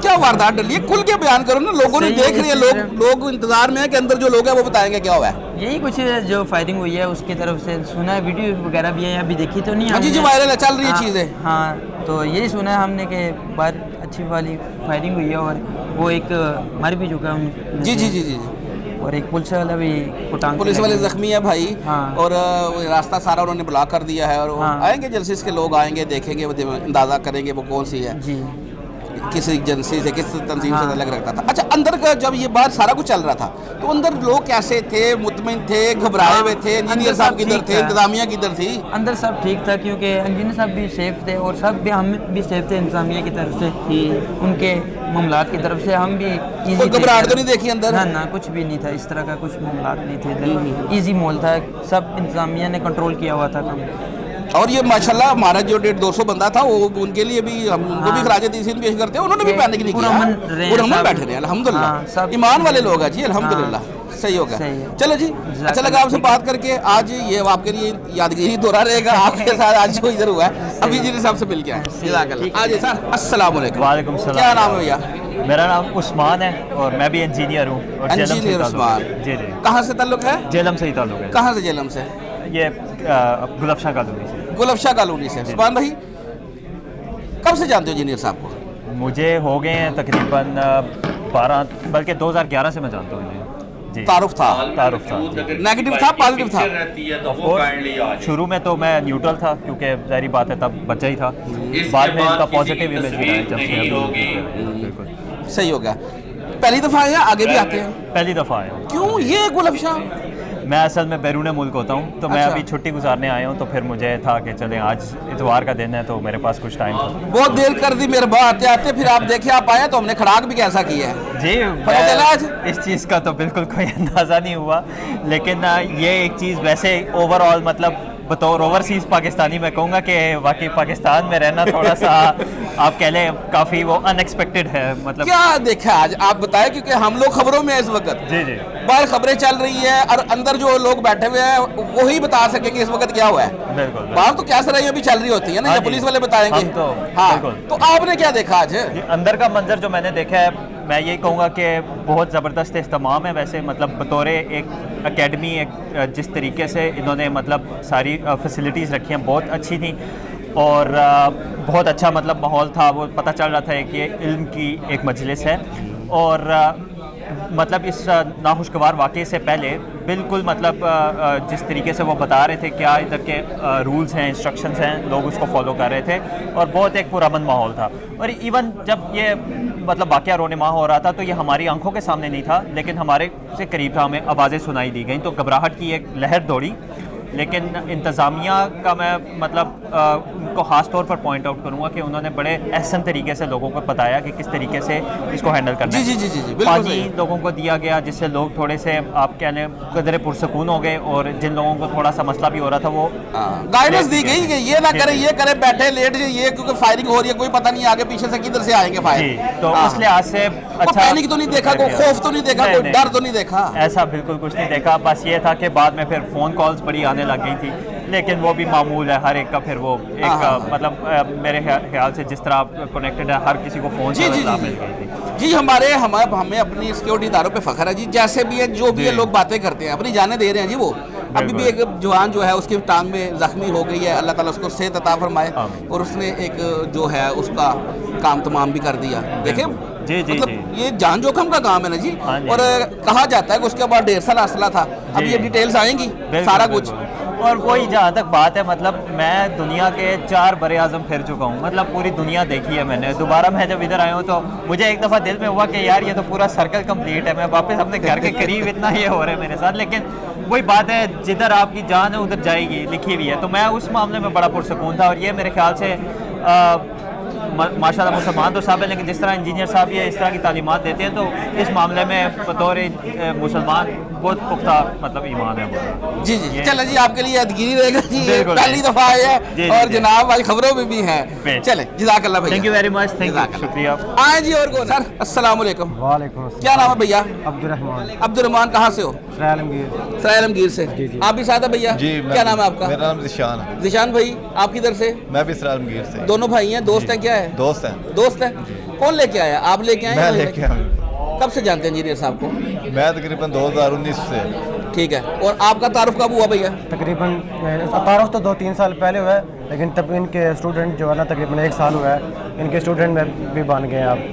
Speaker 4: क्या वारदात डली है? खुल के बयान करो ना, लोगों ने देख रहे हैं, लोग इंतजार में है कि अंदर जो लोग हैं वो बताएंगे क्या हुआ है।
Speaker 13: यही कुछ जो फायरिंग हुई है उसकी तरफ से सुना है, वीडियो वगैरह भी है, अभी देखी तो नहीं
Speaker 4: जी वायरल है, चल रही है चीजें।
Speaker 13: हाँ, तो यही सुना है हमने कि बाहर अच्छी वाली फायरिंग हुई है, और वो एक मर भी चुका है।
Speaker 4: जी
Speaker 13: और एक पुलिस वाला भी
Speaker 4: पुलिस वाले जख्मी है भाई।
Speaker 13: हाँ।
Speaker 4: और रास्ता सारा उन्होंने ब्लॉक कर दिया है, और
Speaker 13: हाँ।
Speaker 4: आएंगे जलसीस के लोग आएंगे, देखेंगे, वो अंदाजा करेंगे वो कौन सी है,
Speaker 13: जी
Speaker 4: किस एजेंसी से, किस तंजीम से अलग रखता था। अच्छा, अंदर का जब ये बात सारा कुछ चल रहा था तो अंदर लोग कैसे थे? मुतमिन थे, घबराए हुए थे? इंजीनियर साहब किधर थे, इंतजामिया किधर थी?
Speaker 13: अंदर सब ठीक था, क्योंकि इंजीनियर साहब भी सेफ थे, और सब भी हम भी सेफ थे इंतजामिया की तरफ से, उनके मामलात की तरफ से हम भी इजी।
Speaker 4: कोई घबराहट तो नहीं देखी अंदर?
Speaker 13: ना कुछ भी नहीं था, इस तरह का कुछ मामलात नहीं थे इधर, ईजी माहौल था, सब इंतजामिया ने कंट्रोल किया हुआ था काम।
Speaker 4: और ये माशाल्लाह हमारा जो 150 बंदा था, वो उनके लिए भी हम उनको भी खराज तहसीन पेश करते हैं, उन्होंने भी पैनिक नहीं किया, पुरअमन बैठे रहे अल्हम्दुलिल्लाह। ईमान वाले लोग हैं जी अल्हम्दुलिल्लाह, सही होगा। चलो जी, अच्छा लगा आपसे बात करके, आज ये आपके लिए यादगारी दौरा रहेगा आपके साथ आज जो इधर हुआ है। अभी जी साहब से मिल के आए। आज सर अस्सलाम वालेकुम।
Speaker 8: वालेकुम सलाम।
Speaker 4: क्या नाम है भैया?
Speaker 8: मेरा नाम उस्मान है और मैं भी इंजीनियर हूँ।
Speaker 4: इंजीनियर उस्मान,
Speaker 8: जी।
Speaker 4: कहाँ से ताल्लुक है?
Speaker 8: जेलम से ही ताल्लुक है।
Speaker 4: कहाँ से जेलम से?
Speaker 8: ये गुलफशाह कॉलोनी से।
Speaker 4: गुलफशाह कॉलोनी से। उस्मान भाई कब से जानते हो इंजीनियर साहब को?
Speaker 8: मुझे हो गए हैं तकरीबन 12, बल्कि 2011 से मैं जानता हूँ।
Speaker 4: तारुफ था? नेगेटिव था, पॉजिटिव था?
Speaker 8: शुरू में तो मैं न्यूट्रल था, क्योंकि जाहिर बात है तब बच्चा ही था, बाद में इनका पॉजिटिव इमेज भी है जब से।
Speaker 4: सही हो गया। पहली दफ़ा आए, आगे भी आते हैं?
Speaker 8: पहली दफ़ा आया।
Speaker 4: क्यों ये गुलफशाह?
Speaker 8: मैं असल में बैरून मुल्क होता हूँ, तो मैं अभी छुट्टी गुजारने आया हूँ, तो फिर मुझे था कि चलें आज इतवार का दिन है, तो मेरे पास कुछ टाइम था।
Speaker 4: बहुत देर कर दी मेरे बात आते आते, फिर आप देखे आप आए तो हमने खड़ाक भी कैसा किया है
Speaker 8: जी।
Speaker 4: आज
Speaker 8: इस चीज़ का तो बिल्कुल कोई अंदाज़ा नहीं हुआ, लेकिन ये एक चीज़ वैसे ओवरऑल मतलब बतौर ओवरसीज़ पाकिस्तानी मैं कहूँगा कि वाकई पाकिस्तान में रहना थोड़ा सा आप कह लें काफ़ी वो अनएक्सपेक्टेड है। मतलब
Speaker 4: क्या देखा आज आप बताएं, क्योंकि हम लोग खबरों में इस वक्त
Speaker 8: जी
Speaker 4: बाहर खबरें चल रही है, और अंदर जो लोग बैठे हुए हैं वही बता सके कि इस वक्त क्या हुआ है।
Speaker 8: बिल्कुल।
Speaker 4: बाहर तो क्या सराइयाँ भी चल रही होती है ना, या पुलिस वाले बताएंगे। तो आपने क्या देखा आज?
Speaker 8: अंदर का मंजर जो मैंने देखा है, मैं यही कहूँगा कि बहुत ज़बरदस्त इस्तेमाम है। वैसे मतलब बतौर एक एकेडमी, एक जिस तरीके से इन्होंने मतलब सारी फैसिलिटीज़ रखी हैं बहुत अच्छी थी, और बहुत अच्छा मतलब माहौल था। वो पता चल रहा था कि ये इल्म की एक मजलिस है, और मतलब इस नाखुशगवार वाक़े से पहले बिल्कुल मतलब जिस तरीके से वो बता रहे थे क्या इधर के रूल्स हैं, इंस्ट्रक्शंस हैं, लोग उसको फॉलो कर रहे थे, और बहुत एक पुरअमन माहौल था। और इवन जब ये मतलब वाक़या रोनेमा हो रहा था तो ये हमारी आंखों के सामने नहीं था, लेकिन हमारे से करीब था, हमें आवाज़ें सुनाई दी गई, तो घबराहट की एक लहर दौड़ी। लेकिन इंतज़ामिया का मैं मतलब उनको ख़ास तौर पर पॉइंट आउट करूँगा कि उन्होंने बड़े एहसन तरीके से लोगों को बताया कि किस तरीके से इसको हैंडल करना है।
Speaker 4: जी,
Speaker 8: पानी लोगों को दिया गया, जिससे लोग थोड़े से आप कह लें कदरे पुरसकून हो गए, और जिन लोगों को थोड़ा सा मसला भी हो रहा था वो
Speaker 4: गाइडेंस दी गई कि ये ना करें, ये करें, बैठे लेट ये, क्योंकि फायरिंग हो रही है, कोई पता नहीं आगे पीछे से किधर से आएंगे फायर।
Speaker 8: तो उस लिहाज से अच्छा
Speaker 4: पैनिक तो नहीं देखा, कोई खौफ तो नहीं देखा, कोई डर तो नहीं देखा?
Speaker 8: ऐसा बिल्कुल कुछ नहीं देखा। बस ये था कि बाद में फिर फ़ोन कॉल्स बड़ी आने लग गई थी, लेकिन वो भी मामूल है हर एक का। फिर वो एक मतलब मेरे ख्याल से जिस तरह कनेक्टेड है हर किसी को फ़ोन
Speaker 4: जी हमें अपनी सिक्योरिटी इदारों पे फख्र है जी, जैसे भी है जो भी है लोग बातें करते हैं, अपनी जानें दे रहे हैं जी। वो अभी भी एक जवान जो है उसकी टांग में जख्मी हो गई है, अल्लाह ताला उसको सेहत अता फरमाए, और उसने एक जो है उसका काम तमाम भी कर दिया। देखें मतलब ये जान जोखम का काम है ना जी। और कहा जाता है कि उसके बाद 1.5 साल असला था, अब ये डिटेल्स आएंगी सारा कुछ।
Speaker 8: और वही जहाँ तक बात है, मतलब मैं दुनिया के 4 बड़े आज़म फिर चुका हूँ, मतलब पूरी दुनिया देखी है मैंने। दोबारा मैं जब इधर आया हूँ तो मुझे एक दफ़ा दिल में हुआ कि यार ये तो पूरा सर्कल कंप्लीट है, मैं वापस अपने घर के करीब, इतना ये हो रहा है मेरे साथ। लेकिन वही बात है, जिधर आपकी जान है उधर जाएगी, लिखी हुई है। तो मैं उस मामले में बड़ा पुरसकून था, और ये मेरे ख्याल से माशाल्लाह मुसलमान तो साहब है, लेकिन जिस तरह इंजीनियर साहब ये इस तरह की तालीमात देते हैं, तो इस मामले में बतौर मुसलमान बहुत पुख्ता मतलब ईमान है हमारा।
Speaker 4: जी जी, चले जी, आपके लिए यादगिरी रहेगा जी, ये
Speaker 8: बिल्कुल,
Speaker 4: पहली दफा आए हैं,
Speaker 8: जी,
Speaker 4: और
Speaker 8: जी।
Speaker 4: जनाब आज खबरों में भी हैं। चले, जज़ाकल्लाह भैया,
Speaker 8: thank you very much, thank you, शुक्रिया।
Speaker 4: आए जी, और कौन? सर अस्सलाम वालेकुम।
Speaker 9: वालेकुम।
Speaker 4: क्या नाम है भैया?
Speaker 9: अब्दुर्रहमान।
Speaker 4: अब्दुर्रहमान, कहाँ से हो?
Speaker 9: सरायलमगीर।
Speaker 4: सरायलमगीर से। आप भी साथ है भैया?
Speaker 2: जी।
Speaker 4: क्या नाम है आपका?
Speaker 2: मेरा नाम जिशान है।
Speaker 4: जिशान भाई, आप किधर से?
Speaker 2: मैं भी सरायलमगीर से।
Speaker 4: दोनों भाई हैं, दोस्त हैं? क्या है?
Speaker 2: दोस्त हैं।
Speaker 4: दोस्त है। कौन लेके आया? आप लेके आए?
Speaker 2: मैं लेके आया।
Speaker 4: कब से जानते हैं इंजीनियर साहब को?
Speaker 2: मैं तकरीबन 2019 से।
Speaker 4: ठीक है, और आपका तारुफ कब हुआ भैया?
Speaker 9: तकरीबन तारुफ तो 2-3 साल पहले हुआ है, लेकिन तब इनके स्टूडेंट जो है ना तकरीबन 1 साल हुआ है, इनके स्टूडेंट में भी बन गए आप।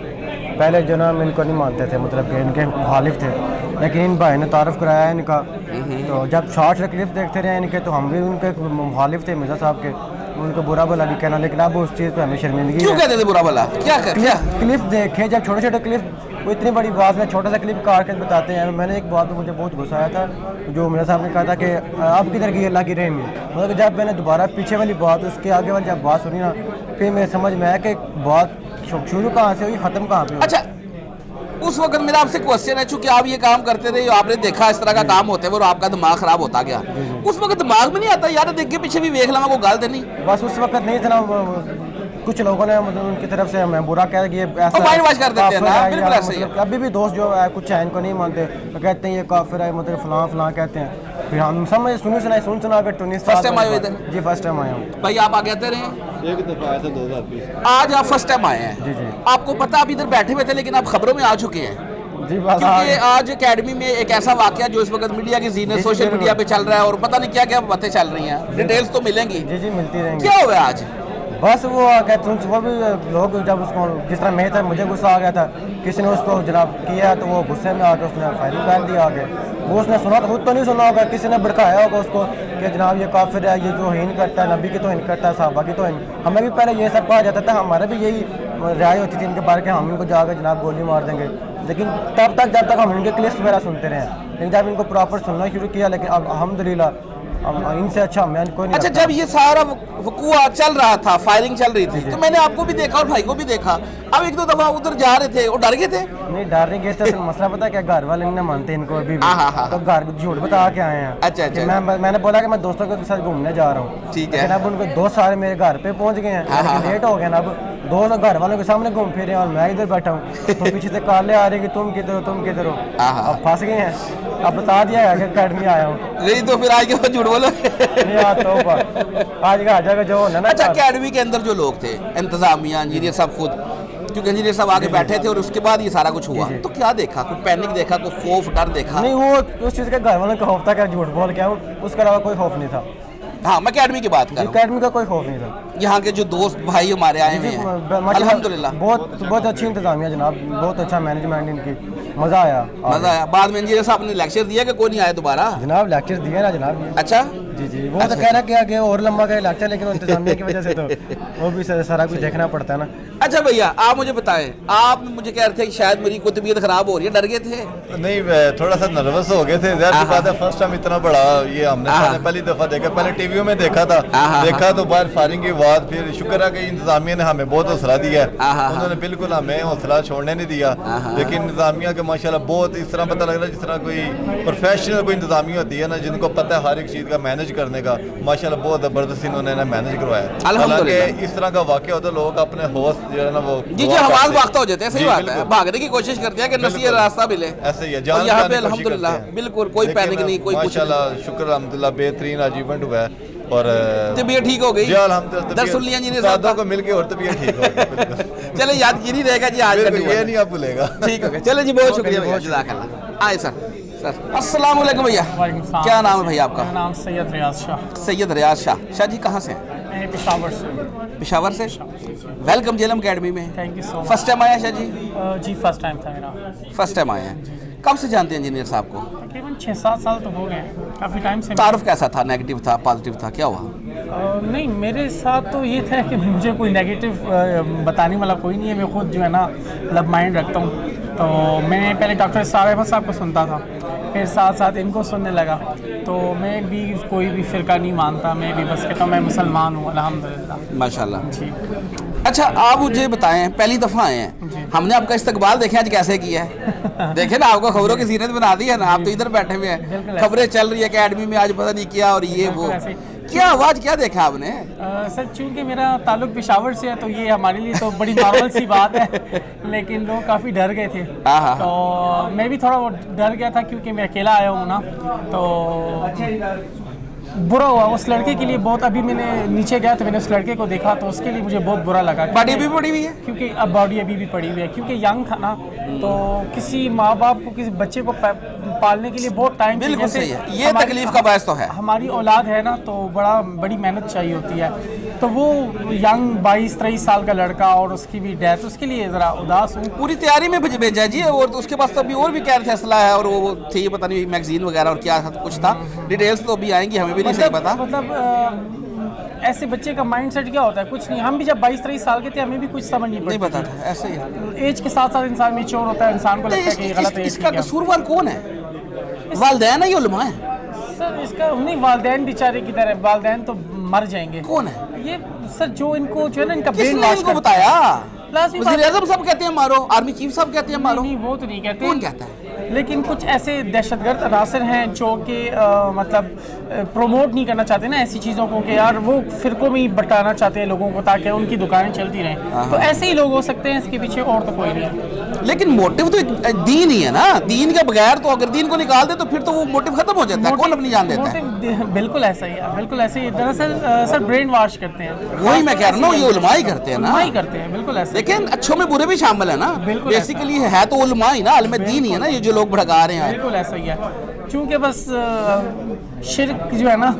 Speaker 9: पहले जो ना इनको नहीं मानते थे, मतलब कि इनके मुखालिफ थे, लेकिन इन भाई ने तारुफ कराया इनका। तो जब शॉर्ट्स और क्लिप देखते रहे इनके, तो हम भी उनके मुखालिफ थे मिर्ज़ा साहब के, उनको बुरा भला भी कहना, लेकिन अब उस चीज़ पे हमें शर्मिंदगी।
Speaker 4: क्यों कहते थे बुरा भला? क्या
Speaker 9: क्लिप देखे, जब छोटे छोटे क्लिप, वो इतनी बड़ी बात में छोटा सा क्लिप काट के बताते हैं। मैंने एक बात पे मुझे बहुत गुस्सा आया था, जो मेरे साहब ने कहा था कि आप किधर गई अल्लाह की रहम में, मतलब जब मैंने दोबारा पीछे वाली बात, उसके आगे वाली जब बात सुनी ना, फिर मेरे समझ में आया कि बात शुरू कहाँ से हुई, ख़त्म कहाँ पे हुई।
Speaker 4: अच्छा, उस वक्त मेरा आपसे क्वेश्चन है, चूंकि आप ये काम करते रहे, आपने देखा इस तरह का काम होते हुए और आपका दिमाग खराब होता गया, उस वक्त दिमाग में नहीं आता यार देख के पीछे भी वेख ला, को गाल देनी?
Speaker 9: बस उस वक्त नहीं था ना, कुछ लोगों ने मतलब उनकी तरफ से हमें बुरा कह कि ये ऐसा
Speaker 4: माइंड वॉश कर देते हैं ना, बिल्कुल ऐसे ही है।
Speaker 9: मतलब अभी भी दोस्त जो है कुछ है इनको नहीं मानते, तो कहते हैं ये काफिर है, मतलब फलां फलां कहते हैं। फिर हम समझ सुन सुना कर 19
Speaker 4: फर्स्ट टाइम आए हो इधर?
Speaker 9: जी फर्स्ट टाइम आया हूँ
Speaker 4: भाई। आप आगे आते रहे?
Speaker 2: एक दफ़ा आया था 2020।
Speaker 4: आज आप फर्स्ट टाइम आए हैं?
Speaker 9: जी जी।
Speaker 4: आपको पता आप इधर बैठे हुए थे, लेकिन आप खबरों में आ चुके हैं
Speaker 9: जी। बस
Speaker 4: क्योंकि आज एकेडमी में एक ऐसा वाकया जो इस वक्त मीडिया की जीने सोशल मीडिया पे चल रहा है, और पता नहीं क्या क्या बातें चल रही हैं, डिटेल्स तो मिलेंगी।
Speaker 9: जी जी, मिलती रहेंगी।
Speaker 4: क्या हुआ आज?
Speaker 9: बस वो कहते हैं वो भी लोग, जब उसको जिस तरह मैं था, मुझे गुस्सा आ गया था, किसी ने उसको जनाब किया, तो वो गुस्से में आके उसने फायरिंग कर दिया आगे। वो उसने सुना तो खुद तो नहीं सुना होगा, किसी ने भड़काया होगा उसको कि जनाब ये काफिर है, ये तौहीन करता है, नबी की तौहीन करता है, सहाबा की तौहीन। हमें भी पहले ये सब कहा जाता था, हमारा भी यही राय होती थी इनके बारे के, हम इनको जाकर जनाब गोली मार देंगे, लेकिन जब तक हम इनके क्लिप्स वगैरह सुनते रहे, लेकिन जब इनको प्रॉपर सुनना शुरू किया, लेकिन अब अल्हम्दुलिल्लाह इनसे अच्छा मैं कोई नहीं।
Speaker 4: अच्छा, जब ये सारा वकूआ चल रहा था, फायरिंग चल रही थी, तो मैंने आपको भी देखा और भाई को भी देखा। अब 1-2 दफा उधर जा रहे थे, वो डर गए थे?
Speaker 9: नहीं, डर नहीं गए थे। मसला पता क्या, घर वाले नहीं मानते इनको अभी भी, तो घर झूठ बता के आए हैं।
Speaker 4: अच्छा अच्छा।
Speaker 9: मैंने बोला कि मैं दोस्तों के साथ घूमने जा रहा हूँ,
Speaker 4: ठीक है,
Speaker 9: लेकिन अब उनको दोस्त सारे मेरे घर पे पहुँच गए हैं, लेट हो गए ना, अब दोस्त घर वालों के सामने घूम फिर रहे हैं और मैं इधर बैठा हूँ, तो पीछे से काले आ रहे कि तुम किधर हो, तुम किधर हो। अब फंस गए हैं। अब बता दिया है कि अकेडमी आया हूँ।
Speaker 4: नहीं तो फिर आज के बाद झूठ बोलो।
Speaker 9: आज का आ जाएगा जो होना ना।
Speaker 4: अच्छा, अकेडमी के अंदर जो लोग थे, इंतजामिया, इंजीनियर साहब खुद, क्योंकि इंजीनियर साहब आगे बैठे थे और उसके बाद ये सारा कुछ हुआ, तो क्या देखा? कोई पैनिक देखा, कोई खौफ डर देखा?
Speaker 9: नहीं, वो उस चीज़ का घर वालों का खौफ था कि झूठ बोल के आऊँ, उसके अलावा कोई खौफ नहीं था।
Speaker 4: हाँ, मैं अकेडमी की बात कर रहा हूँ।
Speaker 9: अकेडमी का कोई खौफ नहीं था।
Speaker 4: यहाँ के जो दोस्त भाई हमारे आए हुए हैं, अल्हम्दुलिल्लाह
Speaker 9: बहुत अच्छी इंतजामिया जनाब, बहुत अच्छा मैनेजमेंट इनकी, मज़ा आया।
Speaker 4: बाद में इंजीनियर साहब ने लेक्चर दिया कि कोई नहीं आया दोबारा?
Speaker 9: जनाब लेक्चर दिया ना जनाब।
Speaker 4: अच्छा
Speaker 9: जी जी, वो तो कहना क्या कि और लंबा का लेक्चर, लेकिन इंतजामिया की वजह से तो वो भी सारा कुछ देखना पड़ता है ना।
Speaker 4: अच्छा भैया, आप मुझे बताएं, आप मुझे कह रहे थे कि शायद मेरी कोई तबीयत खराब हो रही है, डर गए थे?
Speaker 2: नहीं, थोड़ा सा नर्वस हो गए थे। ज़ाहिर सी बात है, फर्स्ट टाइम इतना बड़ा ये हमने पहली दफ़ा देखा, पहले टीवीओ में देखा था, देखा तो बाद फायरिंग के बाद फिर शुक्र है कि इंतजामिया ने हमें बहुत हौसला दिया, उन्होंने बिल्कुल हमें हौसला छोड़ने नहीं दिया। लेकिन इंतजामिया के माशाल्लाह बहुत इस तरह पता लग रहा है जिस तरह कोई प्रोफेशनल कोई इंतजामिया होती है ना, जिनको पता है हर एक चीज़ का मैनेज करने का, माशाल्लाह बहुत ज़बरदस्त इन्होंने मैनेज करवाया। हालांकि इस तरह का वाक़या होता है, लोग अपने होस्ट जो है ना वो
Speaker 4: जी हवास भागता हो जाते हैं, सही बात है, भागने की कोशिश करते हैं कि नसीहत रास्ता मिले।
Speaker 2: ऐसे ही है,
Speaker 4: यहाँ पे अल्हम्दुलिल्लाह बिल्कुल कोई पैनिक नहीं, कोई कुछ
Speaker 2: माशाल्लाह शुक्र अल्हम्दुलिल्लाह बेहतरीन आज इवेंट हुआ है और
Speaker 4: तबीयत ठीक हो गई।
Speaker 2: जी अल्हम्दुलिल्लाह,
Speaker 4: दर सुन लिया इंजीनियर साहब
Speaker 2: को मिलके और तबीयत ठीक हो गई।
Speaker 4: चले, यादगिरी रहेगा जी आज का,
Speaker 2: ये नहीं आप भूलेगा।
Speaker 4: ठीक हो गया, चले जी, बहुत शुक्रिया भैया, जज़ाकल्लाह। आए सर। अस्सलाम वालेकुम भैया, क्या नाम है भैया आपका?
Speaker 14: नाम सैयद रियाज शाह।
Speaker 4: सैयद रियाज शाह। शाह जी कहाँ से हैं?
Speaker 14: पेशावर से।
Speaker 4: पेशावर से। वेलकम जेलम अकेडमी में।
Speaker 14: Thank you so much.
Speaker 4: First time आया शाह जी?
Speaker 14: जी फर्स्ट टाइम था मेरा।
Speaker 4: फर्स्ट टाइम आया हैं। कब से जानते हैं इंजीनियर साहब को?
Speaker 14: तकरीबन 6-7 साल तो हो गए, काफ़ी टाइम से।
Speaker 4: तारुफ कैसा था? नेगेटिव था, पॉजिटिव था, क्या हुआ?
Speaker 14: नहीं, मेरे साथ तो ये था कि मुझे कोई नेगेटिव बताने वाला कोई नहीं है, मैं खुद जो है ना मतलब माइंड रखता हूँ। तो मैं पहले डॉक्टर साहब को सुनता था, پھر ساتھ ساتھ ان کو سننے لگا. تو میں بھی کوئی بھی فرقہ نہیں مانتا, میں بھی بس کہتا ہوں میں مسلمان ہوں الحمدللہ.
Speaker 4: ماشاءاللہ.
Speaker 14: جی.
Speaker 4: اچھا آپ مجھے بتائیں, پہلی دفعہ آئے ہیں, ہم نے آپ کا استقبال دیکھیں آج کیسے کیا ہے. دیکھیں نا, آپ کو خبروں کی زینت بنا دی ہے نا, آپ تو ادھر بیٹھے ہوئے ہیں, خبریں چل رہی ہے اکیڈمی میں آج پتہ نہیں کیا اور یہ وہ, کیا آواز کیا دیکھا آپ نے؟
Speaker 14: سر چونکہ میرا تعلق پشاور سے ہے تو یہ ہمارے لیے تو بڑی نارمل سی بات ہے, لیکن لوگ کافی ڈر گئے تھے. تو میں بھی تھوڑا ڈر گیا تھا کیونکہ میں اکیلا آیا ہوں نا, تو برا ہوا اس لڑکے کے لیے بہت. ابھی میں نے نیچے گیا تو میں نے اس لڑکے کو دیکھا تو اس کے لیے مجھے بہت برا لگا.
Speaker 4: باڈی بھی پڑی ہوئی ہے
Speaker 14: کیونکہ اب باڈی ابھی بھی پڑی ہوئی ہے, کیونکہ ینگ تھا نا, تو کسی ماں باپ کو کسی بچے کو پالنے کے لیے بہت ٹائم.
Speaker 4: بالکل صحیح ہے, یہ تکلیف کا باعث تو ہے.
Speaker 14: ہماری اولاد ہے نا, تو بڑی محنت چاہیے ہوتی ہے. تو وہ ینگ 22-23 سال کا لڑکا اور اس کی بھی ڈیتھ, اس کے لیے ذرا اداس ہوں.
Speaker 4: پوری تیاری میں بھیجا جی, اور اس کے پاس تو ابھی اور بھی کیا فیصلہ ہے, اور وہ تھی پتہ نہیں میگزین وغیرہ اور کیا کچھ تھا, ڈیٹیلز تو ابھی آئیں گی, ہمیں بھی نہیں صحیح پتا.
Speaker 14: مطلب ایسے بچے کا مائنڈ سیٹ کیا ہوتا ہے, کچھ نہیں. ہم بھی جب 22-23 سال کے تھے ہمیں بھی کچھ سمجھ نہیں
Speaker 4: پتا تھا. ایسے ہی
Speaker 14: ایج کے ساتھ ساتھ انسان میچور ہوتا ہے, انسان کو لگتا ہے کہ غلط ہے.
Speaker 4: اس کا قصوروار کون ہے؟ والدین ہے یا علماء ہیں؟
Speaker 14: سر اس کا نہیں, والدین بیچارے کی طرح, والدین تو مر جائیں گے.
Speaker 4: کون ہے
Speaker 14: یہ سر جو ان کو جو ہے نا, ان کا
Speaker 4: برین واش کو بتایا. وزیر اعظم صاحب کہتے ہیں مارو, آرمی چیف صاحب کہتے ہیں مارو.
Speaker 14: نہیں وہ تو نہیں کہتے.
Speaker 4: کون کہتا ہے؟
Speaker 14: لیکن کچھ ایسے دہشت گرد عناصر ہیں جو کہ مطلب پروموٹ نہیں کرنا چاہتے نا ایسی چیزوں کو, کہ یار وہ فرقوں میں ہی بٹانا چاہتے ہیں لوگوں کو تاکہ ان کی دکانیں چلتی رہیں. تو ایسے ہی لوگ ہو سکتے ہیں, اس کے پیچھے اور تو کوئی نہیں ہے.
Speaker 4: لیکن موٹیو تو دین ہی ہے نا, دین کے بغیر تو اگر دین کو نکال دے تو پھر تو وہ موٹیو ختم ہو جاتا ہے. کون اپنی جان دیتا ہے؟
Speaker 14: بالکل ایسا ہی ہے, بالکل ایسے ہی. دراصل سر برین واش کرتے ہیں.
Speaker 4: وہی میں کہہ رہا ہوں, یہ علماء ہی کرتے ہیں نا.
Speaker 14: علماء ہی کرتے ہیں, بالکل ایسا.
Speaker 4: لیکن اچھوں میں برے بھی شامل ہیں نا, بیسیکلی ہے تو علماء ہی نا, عالم دین ہی ہے نا, یہ جو لوگ بھڑکا رہے ہیں.
Speaker 14: بالکل ایسا ہی ہے. چونکہ بس شرک جو ہے نا,